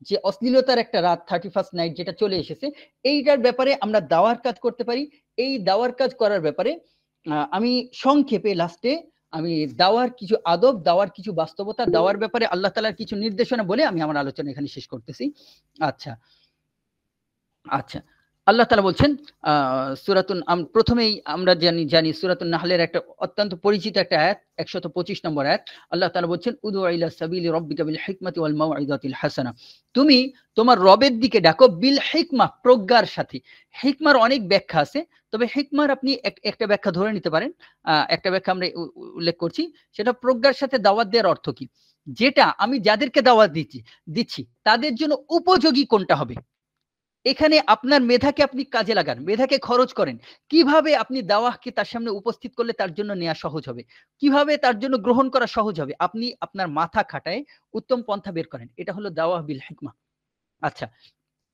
যে অশ্লীলতার একটা রাত, 31st নাইট যেটা চলে এসেছে, এইটার ব্যাপারে আমরা দাওয়ার কাজ করতে পারি। এই দাওয়ার কাজ করার ব্যাপারে আমি সংক্ষেপে লাস্টে আমি দাওয়ার কিছু আদব, দাওয়ার কিছু বাস্তবতা, দাওয়ার ব্যাপারে আল্লাহ তাআলার কিছু নির্দেশনা বলে আমি আমার আলোচনা এখানে শেষ করতেছি। আচ্ছা, আল্লাহ তাআলা বলছেন প্রথমেই আমরা জানি সূরাতুন নাহলের একটা অত্যন্ত পরিচিত একটা আয়াত, 125 নম্বর আয়াত। আল্লাহ তাআলা বলছেন, উদু ইলা সাবিলি রাব্বিকা বিল হিকমাতি ওয়াল মাউইযাতিল হাসানা। তুমি তোমার রবের দিকে ডাকো বিল হিকমা, প্রজ্ঞার সাথে। হিকমার অনেক ব্যাখ্যা আছে, তবে হিকমার আপনি একটা ব্যাখ্যা ধরে নিতে পারেন। একটা ব্যাখ্যা আমরা উল্লেখ করছি, সেটা প্রজ্ঞার সাথে দাওয়াত দেওয়ার অর্থ কি, যেটা আমি যাদেরকে দাওয়াত দিচ্ছি তাদের জন্য উপযোগী কোনটা হবে। এখানে আপনার মেধাকে আপনি কাজে লাগান, মেধাকে খরচ করেন, কিভাবে আপনি দাওয়াহকে তার সামনে উপস্থিত করলে তার জন্য নেওয়া সহজ হবে, কিভাবে তার জন্য গ্রহণ করা সহজ হবে, আপনি আপনার মাথা খাটায় উত্তম পন্থা বের করেন। এটা হলো দাওয়াহ বিল হিকমা। আচ্ছা,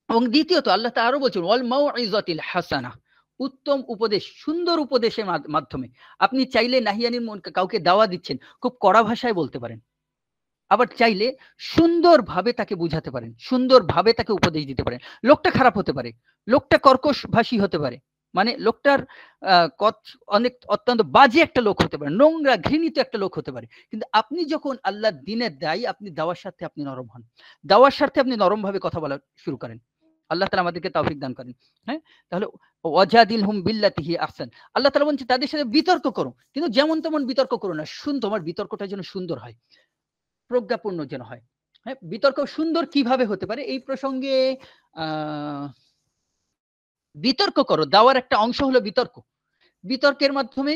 এবং দ্বিতীয়ত আল্লাহ তাআলা আরো বলছেন, ওয়াল মাউইযাতিল হাসানা, উত্তম উপদেশ, সুন্দর উপদেশের মাধ্যমে আপনি চাইলে নাহি আনিল মুনকার, কাউকে দাওয়া দিচ্ছেন, খুব কড়া ভাষায় বলতে পারেন, আবার চাইলে সুন্দরভাবে তাকে বুঝাতে পারেন, সুন্দরভাবে তাকে উপদেশ দিতে পারেন। লোকটা খারাপ হতে পারে, লোকটা কর্কশ ভাষী হতে পারে, মানে লোকটার অনেক অত্যন্ত বাজে একটা লোক হতে পারে, নোংরা ঘৃণিত একটা লোক হতে পারে, কিন্তু আপনি যখন আল্লাহর দ্বীনের দায়ী, আপনি দাওয়ার স্বার্থে আপনি নরম হন, দাওয়ার স্বার্থে আপনি নরমভাবে কথা বলা শুরু করেন। আল্লাহ তাআলা আমাদেরকে তৌফিক দান করেন। হ্যাঁ, তাহলে ওয়াজাদিলহুম বিল্লাতি হি আহসান, আল্লাহ তাআলা বলছেন তাদের সাথে বিতর্ক করো, কিন্তু যেমন তেমন বিতর্ক করো না, তোমার বিতর্কটা যেন সুন্দর হয়, প্রজ্ঞাপূর্ণ যেন হয়। হ্যাঁ, বিতর্ক সুন্দর কিভাবে হতে পারে, এই প্রসঙ্গে বিতর্ক করো। দাওয়ার একটা অংশ হলো বিতর্ক। বিতর্কের মাধ্যমে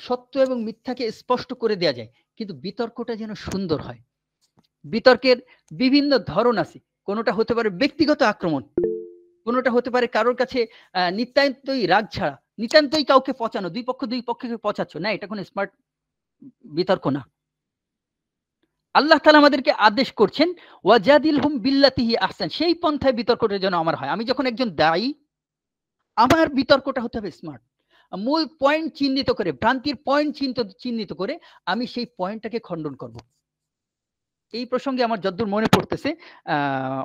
সত্য এবং মিথ্যাকে স্পষ্ট করে দেওয়া যায়, কিন্তু বিতর্কটা যেন সুন্দর হয়। বিতর্কের বিভিন্ন ধরন আছে। কোনোটা হতে পারে ব্যক্তিগত আক্রমণ, কোনোটা হতে পারে কারোর কাছে নিতান্তই রাগ ছাড়া, নিতান্তই কাউকে পচানো, দুই পক্ষকে পচাচ্ছ না, এটা কোনো স্মার্ট বিতর্ক না। আল্লাহ তাআলা আমাদেরকে আদেশ করছেন ওয়াজাদিলহুম বিল্লাতিহি আহসান, সেই পন্থায় বিতর্কটা যেন আমার হয়। আমি যখন একজন দায়ী, আমার বিতর্কটা হতে হবে স্মার্ট, মূল পয়েন্ট চিহ্নিত করে, ভ্রান্তির পয়েন্ট চিহ্নিত করে আমি সেই পয়েন্টটাকে খণ্ডন করব। এই প্রসঙ্গে আমার যতদূর মনে পড়তেছে,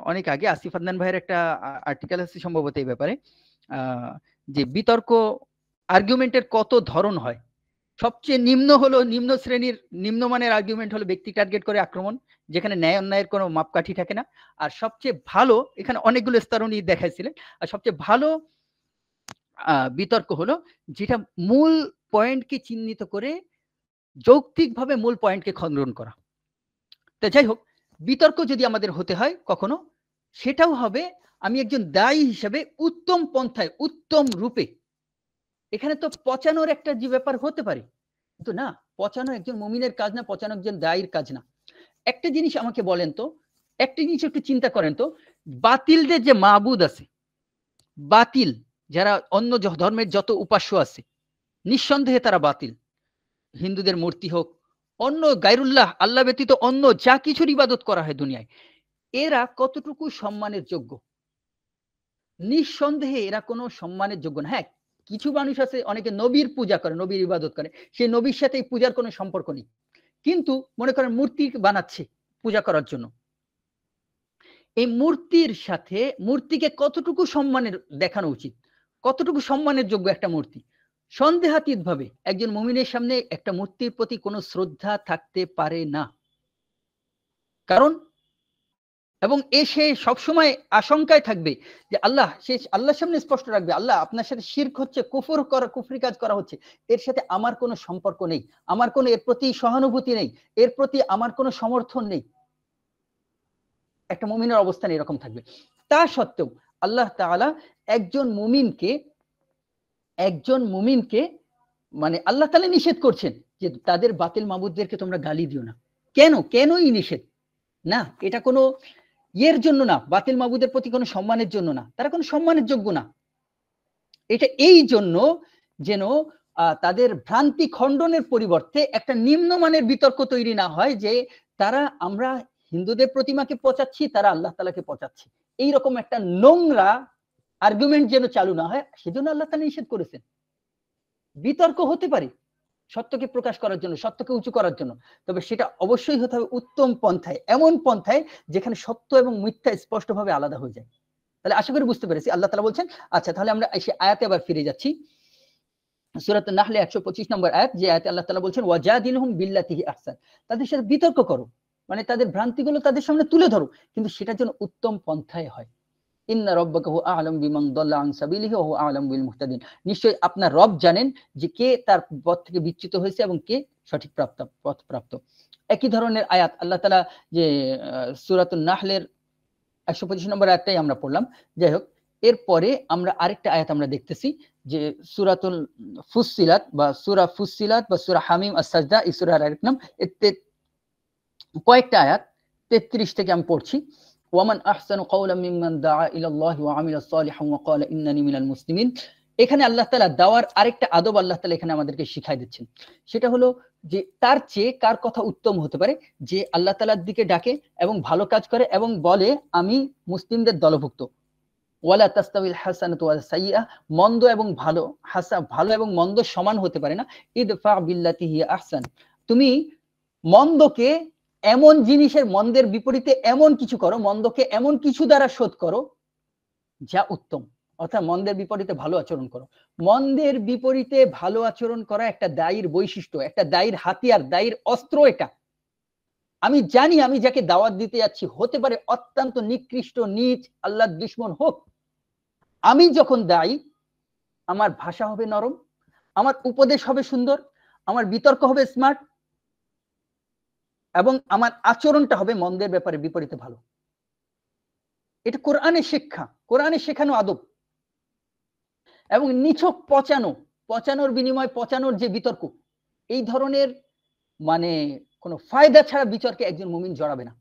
অনেক আগে আসিফ আদনান ভাইয়ের একটা আর্টিকেল আছে সম্ভবত এই ব্যাপারে, যে বিতর্ক আর্গুমেন্টের কত ধরন হয়। সবচেয়ে নিম্ন শ্রেণীর নিম্নমানের আর্গুমেন্ট হলো ব্যক্তি টার্গেট করে আক্রমণ, যেখানে ন্যায় অন্যায়ের কোনো মাপকাঠি থাকে না। আর সবচেয়ে ভালো, এখানে অনেকগুলো স্তর উনি দেখাইছিলেন, আর সবচেয়ে ভালো বিতর্ক হলো যেটা মূল পয়েন্টকে চিহ্নিত করে যৌক্তিকভাবে মূল পয়েন্টকে খণ্ডন করা। তো যাই হোক, বিতর্ক যদি আমাদের হতে হয় কখনো, সেটাও হবে আমি একজন দায়ী হিসেবে উত্তম পন্থায়, উত্তম রূপে। এখানে তো পচানোর একটা যে ব্যাপার হতে পারে, কিন্তু না, পচানো একজন মুমিনের কাজ না, পচানো একজন দায়ীর কাজ না। একটা জিনিস আমাকে বলেন তো, একটা জিনিস একটু চিন্তা করেন তো, বাতিলদের যে মাবুদ আছে, বাতিল যারা অন্য ধর্মের যত উপাস্য আছে, নিঃসন্দেহে তারা বাতিল। হিন্দুদের মূর্তি হোক, অন্য গায়রুল্লাহ, আল্লাহ ব্যতীত অন্য যা কিছুর ইবাদত করা হয় দুনিয়ায়, এরা কতটুকু সম্মানের যোগ্য? নিঃসন্দেহে এরা কোনো সম্মানের যোগ্য না। হ্যাঁ, কিছু মানুষ আছে অনেকে নবীর পূজা করে, নবীর ইবাদত করে, সেই নবীর সাথে এই পূজার কোনো সম্পর্ক নেই, কিন্তু মনে করেন মূর্তি বানাচ্ছে পূজা করার জন্য। এই মূর্তির সাথে মূর্তিকে কতটুকু সম্মানের দেখানো উচিত, কতটুকু সম্মানের যোগ্য একটা মূর্তি? সন্দেহাতীত ভাবে একজন মুমিনের সামনে একটা মূর্তির প্রতি কোনো শ্রদ্ধা থাকতে পারে না। কারণ এবং সে সবসময় আশঙ্কায় থাকবে যে সে আল্লাহর সামনে স্পষ্ট রাখবে, আল্লাহ আপনার সাথে শিরক হচ্ছে, কুফরি কাজ করা হচ্ছে, এর সাথে আমার কোনো সম্পর্ক নেই, আমার কোনো এর প্রতি সহানুভূতি নেই, এর প্রতি আমার কোনো সমর্থন নেই। একটা মুমিনের অবস্থান এরকম থাকবে। তা সত্ত্বেও আল্লাহ তাআলা একজন মুমিনকে মানে আল্লাহ তাআলা নিষেধ করছেন যে তাদের বাতিল মাবুদদেরকে তোমরা গালি দিও না। কেনই নিষেধ? না, এটা কোনো এর জন্য না, বাতিল মাবুদের প্রতি কোনো সম্মানের জন্য না, তারা কোনো সম্মানের যোগ্য না। এটা এই জন্য যেন তাদের ভ্রান্তি খণ্ডনের পরিবর্তে একটা নিম্নমানের বিতর্ক তৈরি না হয়, যে আমরা হিন্দুদের প্রতিমাকে পচাচ্ছি, তারা আল্লাহ তাআলাকে পচাচ্ছে, এইরকম একটা নোংরা আর্গুমেন্ট যেন চালু না হয়, সেজন্য আল্লাহ তাআলা নিষেধ করেছেন। বিতর্ক হতে পারে সত্যকে প্রকাশ করার জন্য, সত্যকে উঁচু করার জন্য, তবে সেটা অবশ্যই হতে হবে উত্তম পন্থায়, এমন পন্থায় যেখানে সত্য এবং মিথ্যা স্পষ্টভাবে আলাদা হয়ে যায়। তাহলে আশা করি বুঝতে পেরেছি। আল্লাহ তাআলা বলছেন, আচ্ছা তাহলে আমরা সেই আয়াতে আবার ফিরে যাচ্ছি। সূরা আন-নাহলে 125 নম্বর আয়াত, যে আয়াতে আল্লাহ তাআলা বলছেন ওয়াজাদিলহুম বিল্লাতিহি আহসান, তাদের সাথে বিতর্ক করো, মানে তাদের ভ্রান্তিগুলো তাদের সামনে তুলে ধরো, কিন্তু সেটা যেন উত্তম পন্থায় হয়। ইন্না রাব্বাকা হুয়া আ'লামু বিমান দাল্লা আন সাবিলিহি ওয়া হুয়া আ'লামু বিল মুহতাদিন, নিশ্চয়ই আপনার রব জানেন যে কে তার পথ থেকে বিচ্যুত হয়েছে এবং কে সঠিক পথপ্রাপ্ত। একই ধরনের আয়াত আল্লাহ তাআলা যে সূরাতুন নাহলের 125 নম্বর আয়াতটাই আমরা পড়লাম। যাই হোক, এরপরে আমরা আরেকটা আয়াত আমরা দেখতেছি, যে সূরাতুল ফুসসিলাত বা সূরা ফুসসিলাত বা সূরা হামিম আস-সাজদা, এই সূরার আরেক নাম। এতে কয়েকটা আয়াত 33 থেকে আমি পড়ছি। ওয়ামান আহসানু কাওলাম মিম্মান দাআ ইলাল্লাহি ওয়া আমিলা সালিহান ওয়া ক্বালা ইন্নানি মিনাল মুসলিমিন। এখানে আল্লাহ তাআলা দাওয়ার আরেকটা আদব আল্লাহ তাআলা এখানে আমাদেরকে শিখাই দিচ্ছেন। সেটা হলো যে তার চেয়ে কার কথা উত্তম হতে পারে, যে আল্লাহ তাআলার দিকে ডাকে এবং ভালো কাজ করে এবং বলে আমি মুসলিমদের দলভুক্ত। ওয়ালা তাস্তাবিল হাসানাতু ওয়াস সাইয়্যা, মন্দ এবং ভালো, ভালো এবং মন্দ সমান হতে পারে না। ইদফা বিল্লাতি হিয়া আহসান, তুমি মন্দকে এমন জিনিসের, মন্দের বিপরীতে এমন কিছু করো, মন্দকে এমন কিছু দ্বারা শোধ করো যা উত্তম, অর্থাৎ মন্দের বিপরীতে ভালো আচরণ করো। মন্দের বিপরীতে ভালো আচরণ করা একটা দায়ীর বৈশিষ্ট্য, একটা দায়ীর হাতিয়ার, দায়ীর অস্ত্র। এটা আমি জানি, আমি যাকে দাওয়াত দিতে যাচ্ছি হতে পারে অত্যন্ত নিকৃষ্ট, নীচ, আল্লাহর দুশমন হোক, আমি যখন দায়ী, আমার ভাষা হবে নরম, আমার উপদেশ হবে সুন্দর, আমার বিতর্ক হবে স্মার্ট, এবং আমার আচরণটা হবে মন্দের ব্যাপারে বিপরীতে ভালো। এটা কোরআনের শিক্ষা, কোরআনের শেখানো আদব। এবং নিছক পচানোর বিনিময়ে পচানোর যে বিতর্ক, এই ধরনের মানে কোনো ফায়দা ছাড়া বিতর্কে একজন মুমিন জড়াবে না।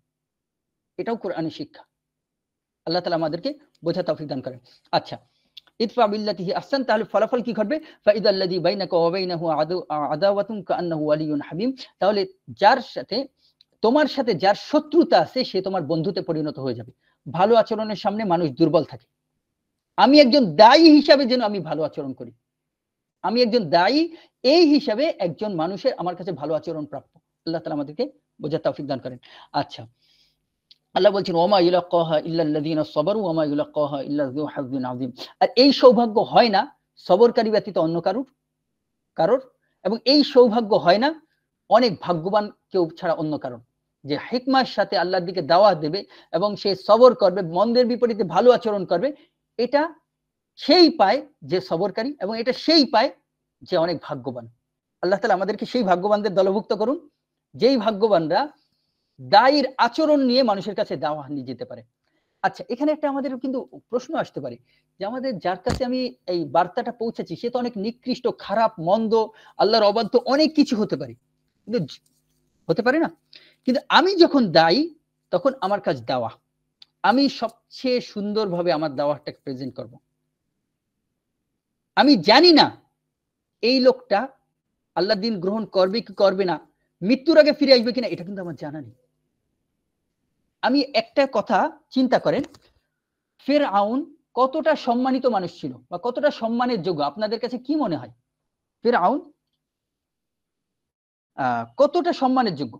এটাও কোরআনের শিক্ষা। আল্লাহ তাআলা আমাদেরকে বোঝার তৌফিক দান করেন। আচ্ছা, ইদফা বিল্লাতি হি আহসান, তাহলে ফলাফল কি ঘটবে? ফাইদাল্লাযী বাইনাকা ওয়া বাইনাহু আদাওয়াতুন কাআন্নাহু ওয়ালিয়্যুন হামীম, তাহলে তোমার সাথে যার শত্রুতা আছে সে তোমার বন্ধুতে পরিণত হয়ে যাবে। ভালো আচরণের সামনে মানুষ দুর্বল থাকে। আমি একজন দায়ী হিসাবে যেন আমি ভালো আচরণ করি, আমি একজন দায়ী এই হিসাবে একজন মানুষের আমার কাছে ভালো আচরণ প্রাপ্য। আল্লাহ তাআলা আমাদেরকে বোঝার তৌফিক দান করেন। আচ্ছা, আল্লাহ বলছেন ওমা ইউলাক্কাহা ইল্লাল্লাযীনা সাবারু ওমা ইউলাক্কাহা ইল্লা যু হাযযিন আযীম। আর এই সৌভাগ্য হয় না সবরকারী ব্যতীত অন্য কারোর, এবং এই সৌভাগ্য হয় না অনেক ভাগ্যবান কেউ ছাড়া অন্য কারণ, যে হিকমার সাথে আল্লাহর দিকে দাওয়াত দেবে এবং সে সবর করবে, মন্দের বিপরীতে ভালো আচরণ করবে, এটা সেই পায় যে সবরকারী, এবং এটা সেই পায় যে অনেক ভাগ্যবান। আল্লাহ তাআলা আমাদেরকে সেই ভাগ্যবানদের দলভুক্ত করুন, যেই ভাগ্যবানরা দায়ীর আচরণ নিয়ে মানুষের কাছে দাওয়াত নিয়ে যেতে পারে। আচ্ছা, এখানে একটা আমাদের কিন্তু প্রশ্ন আসতে পারে যে আমাদের যার কাছে আমি এই বার্তাটা পৌঁছেছি সে তো অনেক নিকৃষ্ট, খারাপ, মন্দ, আল্লাহর অবাধ্য, অনেক কিছু হতে পারে, কিন্তু হতে পারে না। কিন্তু আমি যখন দায়ী তখন আমার কাজ দাওয়া, আমি সবচেয়ে সুন্দরভাবে আমার দাওয়াতটাকে প্রেজেন্ট করব। আমি জানি না এই লোকটা আল্লাহর দিন গ্রহণ করবে কি করবে না, মৃত্যুর আগে ফিরে আসবে কিনা, এটা কিন্তু আমার জানা নেই। আমি একটা কথা চিন্তা করেন, ফিরআউন কতটা সম্মানিত মানুষ ছিল বা কতটা সম্মানের যোগ্য, আপনাদের কাছে কি মনে হয়? ফিরআউন কতটা সম্মানের যোগ্য?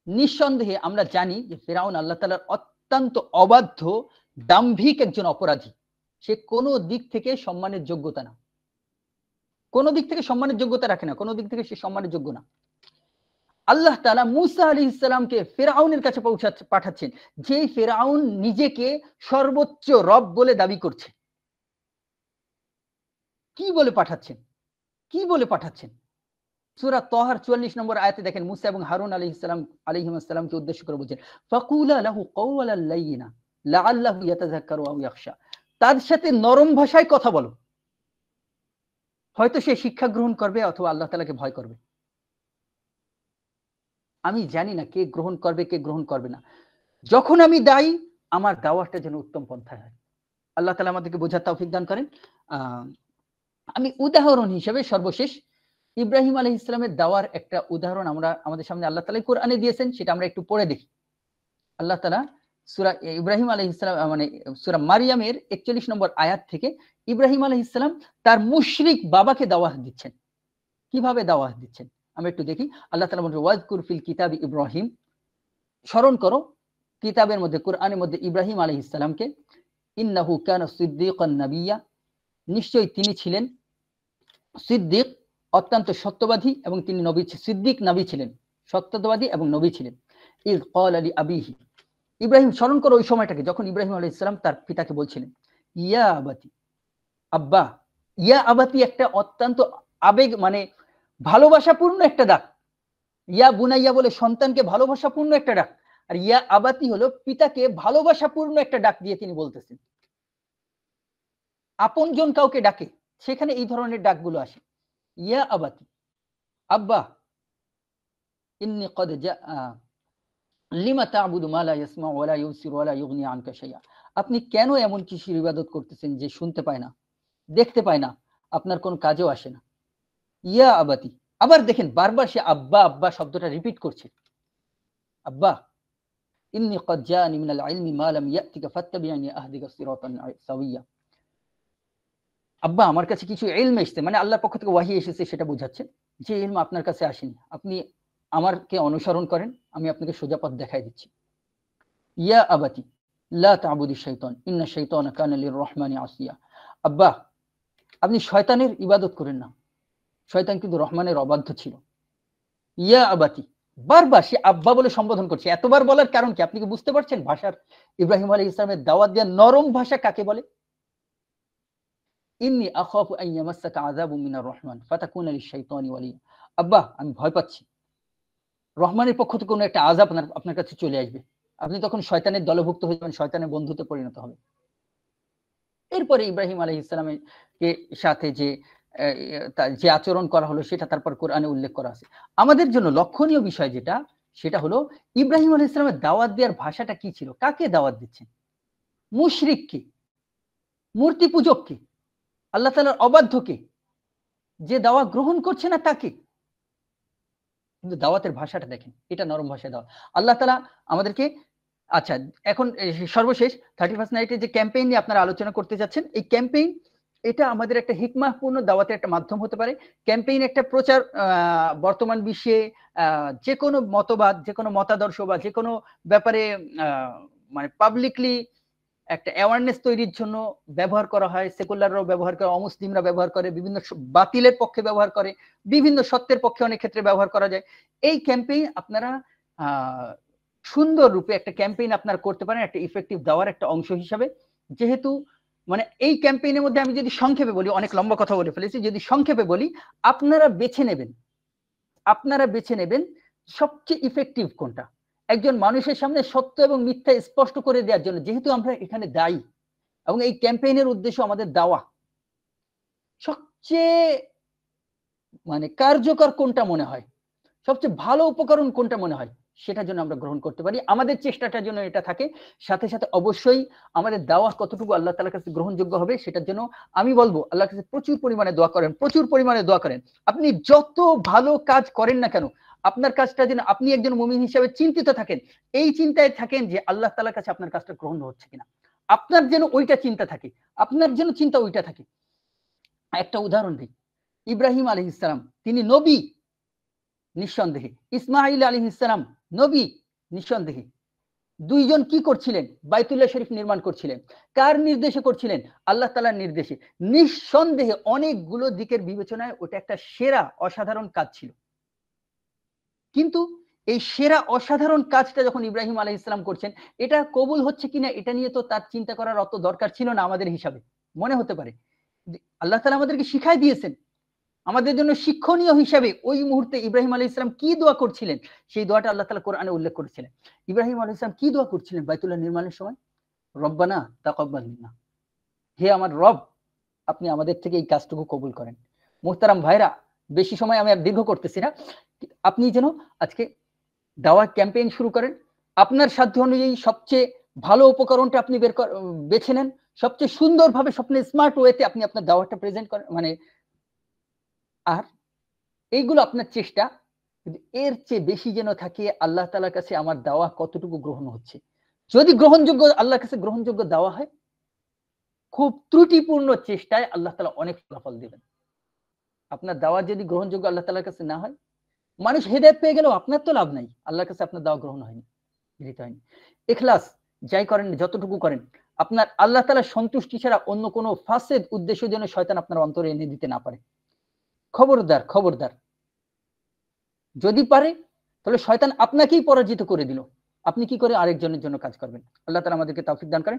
নিঃসন্দেহে আমরা জানি যে ফিরআউন আল্লাহ তাআলার অত্যন্ত অবাধ্য, দাম্ভিক একজন অপরাধী। সে কোনো দিক থেকে সম্মানের যোগ্যতা না, কোনো দিক থেকে সম্মানের যোগ্যতা রাখে না, কোনো দিক থেকে সে সম্মানের যোগ্য না। আল্লাহ তাআলা মূসা আলাইহিস সালামকে ফিরআউনের কাছে পাঠাচ্ছেন, যে ফিরআউন নিজেকে সর্বোচ্চ রব বলে দাবি করছে। কি বলে পাঠাচ্ছেন? সূরা তাহার 44 নম্বর আয়াতে দেখেন, মূসা এবং হারুন আলাইহিস সালামকে উদ্দেশ্য করে বলছেন, ফাকুলা লাহু কাওলান লাইয়িনা লাআল্লাহু ইয়াতাযাক্কারু আও ইয়াখশা। তার সাথে নরম ভাষায় কথা বলো, হয়তো সে শিক্ষা গ্রহণ করবে অথবা আল্লাহ তাআলাকে ভয় করবে। আমি জানি না কে গ্রহণ করবে কে গ্রহণ করবে না। যখন আমি দায়ী, আমার দাওয়াতটা যেন উত্তম পন্থায় হয়। আল্লাহ তাআলা আমাদেরকে বোঝার তৌফিক দান করেন। আমি উদাহরণ হিসেবে সর্বশেষ ইব্রাহিম আলাইহিস সালামের দাওয়ার একটা উদাহরণ আমাদের সামনে আল্লাহ তাআলা কোরআনে দিয়েছেন, সেটা আমরা একটু পড়ে দেখি। আল্লাহ তাআলা সূরা ইব্রাহিম আলাইহিস সালাম মানে সূরা মারিয়ামের 41 নম্বর আয়াত থেকে ইব্রাহিম আলাইহিস সালাম তার মুশরিক বাবাকে দাওয়াত দিচ্ছেন। কিভাবে দাওয়াত দিচ্ছেন আমরা একটু দেখি। আল্লাহ তাআলা বলেন ওয়াজকুর ফিল কিতাবি ইব্রাহিম, স্মরণ করো কিতাবের মধ্যে, কোরআনের মধ্যে ইব্রাহিম আলাইহিস সালামকে, ইন্নাহু কানা সিদ্দীকান নাবিয়্যা, নিশ্চয়ই তিনি ছিলেন সিদ্দিক, অত্যন্ত সত্যবাদী, এবং তিনি নবী, সিদ্দিক নবী ছিলেন, সত্যবাদী এবং নবী ছিলেন। ইয ক্বালা লি আবিহি, ইব্রাহিম স্মরণ করো ওই সময়টাকে যখন ইব্রাহিম আলাইহিস সালাম তার পিতাকে বলছিলেন ইয়া আবাতি, আব্বা। ইয়া আবাতি একটা অত্যন্ত আবেগ মানে ভালোবাসাপূর্ণ একটা ডাক। ইয়া বুনাইয়া বলে সন্তানকে ভালোবাসাপূর্ণ একটা ডাক, আর ইয়া আবাতি হলো পিতাকে ভালোবাসাপূর্ণ একটা ডাক দিয়ে তিনি বলতেছেন। আপনজন কাউকে ডাকে সেখানে এই ধরনের ডাকগুলো আসে, ইয়া আবাতি, আব্বা, ইন্নী ক্বাদ লিমা তা'বুদু মা লা ইয়াসমাউ ওয়া লা ইউবসিরু ওয়া লা ইউগনি আনকা শাইআ। আপনি কেন এমন কিছুর ইবাদত করতেছেন যে শুনতে পায় না, দেখতে পায় না, আপনার কোন কাজেও আসে না। ইয়া আবাতি, আবার দেখেন বারবার সে আব্বা আব্বা শব্দটা রিপিট করছে, আব্বা। ইন্নী ক্বাদ জাআনি মিনাল ইলমি মা লাম ইয়াতিকা ফাত্তাবি'নি আহদিকা সিরাতান সাওয়িয়া। আব্বা, আমার কাছে কিছু ইলম এসেছে, মানে আল্লাহর পক্ষ থেকে ওয়াহি এসেছে, সেটা বোঝাচ্ছে যে ইলম আপনার কাছে আসেনি, আপনি আমাকে অনুসরণ করেন, আমি আপনাকে সোজা পথ দেখাই দিচ্ছি। ইয়া আবাতি লা তা'বুদিশ শাইতান ইন্না শাইতানা কানা লির-রহমানি আসিয়া। আব্বা, আপনি শয়তানের ইবাদত করেন না, শয়তান কিন্তু রহমানের অবাধ্য ছিল। ইয়া আবাতি, বারবার সে আব্বা বলে সম্বোধন করছে। এতবার বলার কারণ কি আপনি কি বুঝতে পারছেন? ভাষার ইব্রাহিম আলাইহিস সালামের দাওয়াত দেওয়ার নরম ভাষা কাকে বলে? ইন্নী আখাফু আন ইয়ামাসসাকা আযাবুম মিনার রহমান ফাতাকুনা লিশ-শাইতানি ওয়ালিয়্যা। আব্বা, আমি ভয় পাচ্ছি রহমানের পক্ষ থেকে কোনো একটা আযাব আপনার কাছে চলে আসবে, আপনি তখন শয়তানের দলভুক্ত হয়ে যাবেন, শয়তানের বন্ধুতে পরিণত হবে। এরপরে ইব্রাহিম আলাইহিস সালামের সাথে যে আচরণ করা হলো সেটা তারপর কোরআনে উল্লেখ করা আছে। আমাদের জন্য লক্ষণীয় বিষয় সেটা হলো ইব্রাহিম আলাইহিস সালামের দাওয়াত দেওয়ার ভাষাটা কি ছিল? কাকে দাওয়াত দিচ্ছেন? মুশরিককে, মূর্তি পূজককে, আল্লাহ তাআলার অবাধ্যকে, যে দাওয়াত গ্রহণ করছে না তাকে। কিন্তু দাওয়াতের ভাষাটা দেখেন, এটা নরম ভাষায় দাওয়াত। আল্লাহ তাআলা আমাদেরকে, আচ্ছা এখন সর্বশেষ 31st নাইটে যে ক্যাম্পেইন নিয়ে আপনারা আলোচনা করতে যাচ্ছেন, এই ক্যাম্পেইন এটা আমাদের একটা হিকমাহপূর্ণ দাওয়াতের একটা মাধ্যম হতে পারে। ক্যাম্পেইন একটা প্রচার, বর্তমান বিশ্বে যে কোনো মতবাদ, যে কোনো মতাদর্শ বা যে কোনো ব্যাপারে মানে পাবলিকলি একটা অ্যাওয়ারনেস তৈরির জন্য ব্যবহার করা হয়। সেকুলাররাও ব্যবহার করে, অমুসলিমরা ব্যবহার করে, বিভিন্ন বাতিলের পক্ষে ব্যবহার করে, বিভিন্ন সত্যের পক্ষে অনেক ক্ষেত্রে ব্যবহার করা যায়। এই ক্যাম্পেইন আপনারা সুন্দর রূপে একটা ক্যাম্পেইন আপনারা করতে পারেন একটা ইফেক্টিভ দাওয়ার একটা অংশ হিসাবে। যেহেতু মানে এই ক্যাম্পেইনের মধ্যে আমি যদি সংক্ষেপে বলি, অনেক লম্বা কথা বলে ফেলেছি, যদি সংক্ষেপে বলি, আপনারা বেছে নেবেন সবচেয়ে ইফেক্টিভ কোনটা, একজন মানুষের সামনে সত্য এবং মিথ্যা স্পষ্ট করে দেওয়ার জন্য। যেহেতু আমরা এখানে দায়ী এবং এই ক্যাম্পেইনের উদ্দেশ্য আমাদের দাওয়া, সবচেয়ে মানে কার্যকর কোনটা মনে হয়, সবচেয়ে ভালো উপকরণ কোনটা মনে হয়, সেটার জন্য আমরা গ্রহণ করতে পারি। আমাদের চেষ্টাটার জন্য এটা থাকে। সাথে সাথে অবশ্যই আমাদের দাওয়া কতটুকু আল্লাহ তাআলার কাছে গ্রহণযোগ্য হবে সেটার জন্য আমি বলবো আল্লাহর কাছে প্রচুর পরিমাণে দোয়া করেন, প্রচুর পরিমাণে দোয়া করেন। আপনি যত ভালো কাজ করেন না কেন, আপনার কাজটা যেন আপনি একজন মুমিন হিসেবে চিন্তিত থাকেন, এই চিন্তায় থাকেন যে আল্লাহ তাআলার কাছে আপনার কাজটা গ্রহণ হচ্ছে কিনা। আপনার যেন ওইটা চিন্তা থাকে, আপনার যেন চিন্তা ওইটা থাকে। একটা উদাহরণ দিই, ইব্রাহিম আলাইহিস সালাম তিনি নবী নিঃসন্দেহে, ইসমাঈল আলাইহিস সালাম নবী নিঃসন্দেহে। দুইজন কি করছিলেন? বাইতুল্লাহ শরীফ নির্মাণ করছিলেন। কার নির্দেশে করছিলেন? আল্লাহ তাআলার নির্দেশে। নিঃসন্দেহে অনেকগুলো দিকের বিবেচনায় ওটা একটা সেরা অসাধারণ কাজ ছিল। কিন্তু এই সেরা অসাধারণ কাজটা যখন ইব্রাহিম আলাইহিস সালাম করছেন, এটা কবুল হচ্ছে কিনা এটা নিয়ে তো তার চিন্তা করার অত দরকার ছিল না আমাদের হিসাবে, মনে হতে পারে। আল্লাহ তাআলা আমাদেরকে শিখাই দিয়েছেন, আমাদের জন্য শিক্ষণীয় হিসাবে ওই মুহূর্তে ইব্রাহিম আলাইহিস সালাম কি দোয়া করছিলেন সেই দোয়াটা আল্লাহ তাআলা কোরআনে উল্লেখ করেছিলেন। ইব্রাহিম আলাইহিস সালাম কি দোয়া করছিলেন বাইতুল্লাহ নির্মাণের সময়? রব্বানা তাকাব্বাল মিন্না, হে আমার রব, আপনি আমাদের থেকে এই কাজটুকু কবুল করেন। মুহতারাম ভাইরা, বেশি সময় আমি আর দীর্ঘ করতেছি না, আপনি যেন আজকে দাওয়াত ক্যাম্পেইন শুরু করেন। আপনার সাধ্য অনুযায়ী সবচেয়ে ভালো উপকরণটা আপনি বেছে নেন, সবচেয়ে সুন্দরভাবে, সবচেয়ে স্মার্ট ওয়েতে আপনি আপনার দাওয়াতটা প্রেজেন্ট করেন, মানে আর এইগুলো আপনার চেষ্টা, এর চেয়ে বেশি যেন থাকে আল্লাহ তাআলার কাছে আমার দাওয়া কতটুকু গ্রহণ হচ্ছে। যদি গ্রহণযোগ্য, আল্লাহর কাছে গ্রহণযোগ্য দাওয়া হয়, খুব ত্রুটিপূর্ণ চেষ্টায় আল্লাহ তাআলা অনেক ফলাফল দিবেন। আপনার দাওয়া যদি গ্রহণযোগ্য আল্লাহ তাআলার কাছে না হয়, মানুষ হেদায়েত পেয়ে গেলেও আপনার তো লাভ নাই, আল্লাহর কাছে আপনার দাওয়া গ্রহণ হয়নি, গৃহীত হয়নি। ইখলাস যাই করেন, যতটুকু করেন, আপনার আল্লাহ তাআলার সন্তুষ্টি ছাড়া অন্য কোনো ফাসেদ উদ্দেশ্য যেন শয়তান আপনার অন্তরে এনে দিতে না পারে। খবরদার, খবরদার। যদি পারে তাহলে শয়তান আপনাকেই পরাজিত করে দিল, আপনি কি করে আরেকজনের জন্য কাজ করবেন? আল্লাহ তাআলা আমাদেরকে তৌফিক দান করেন।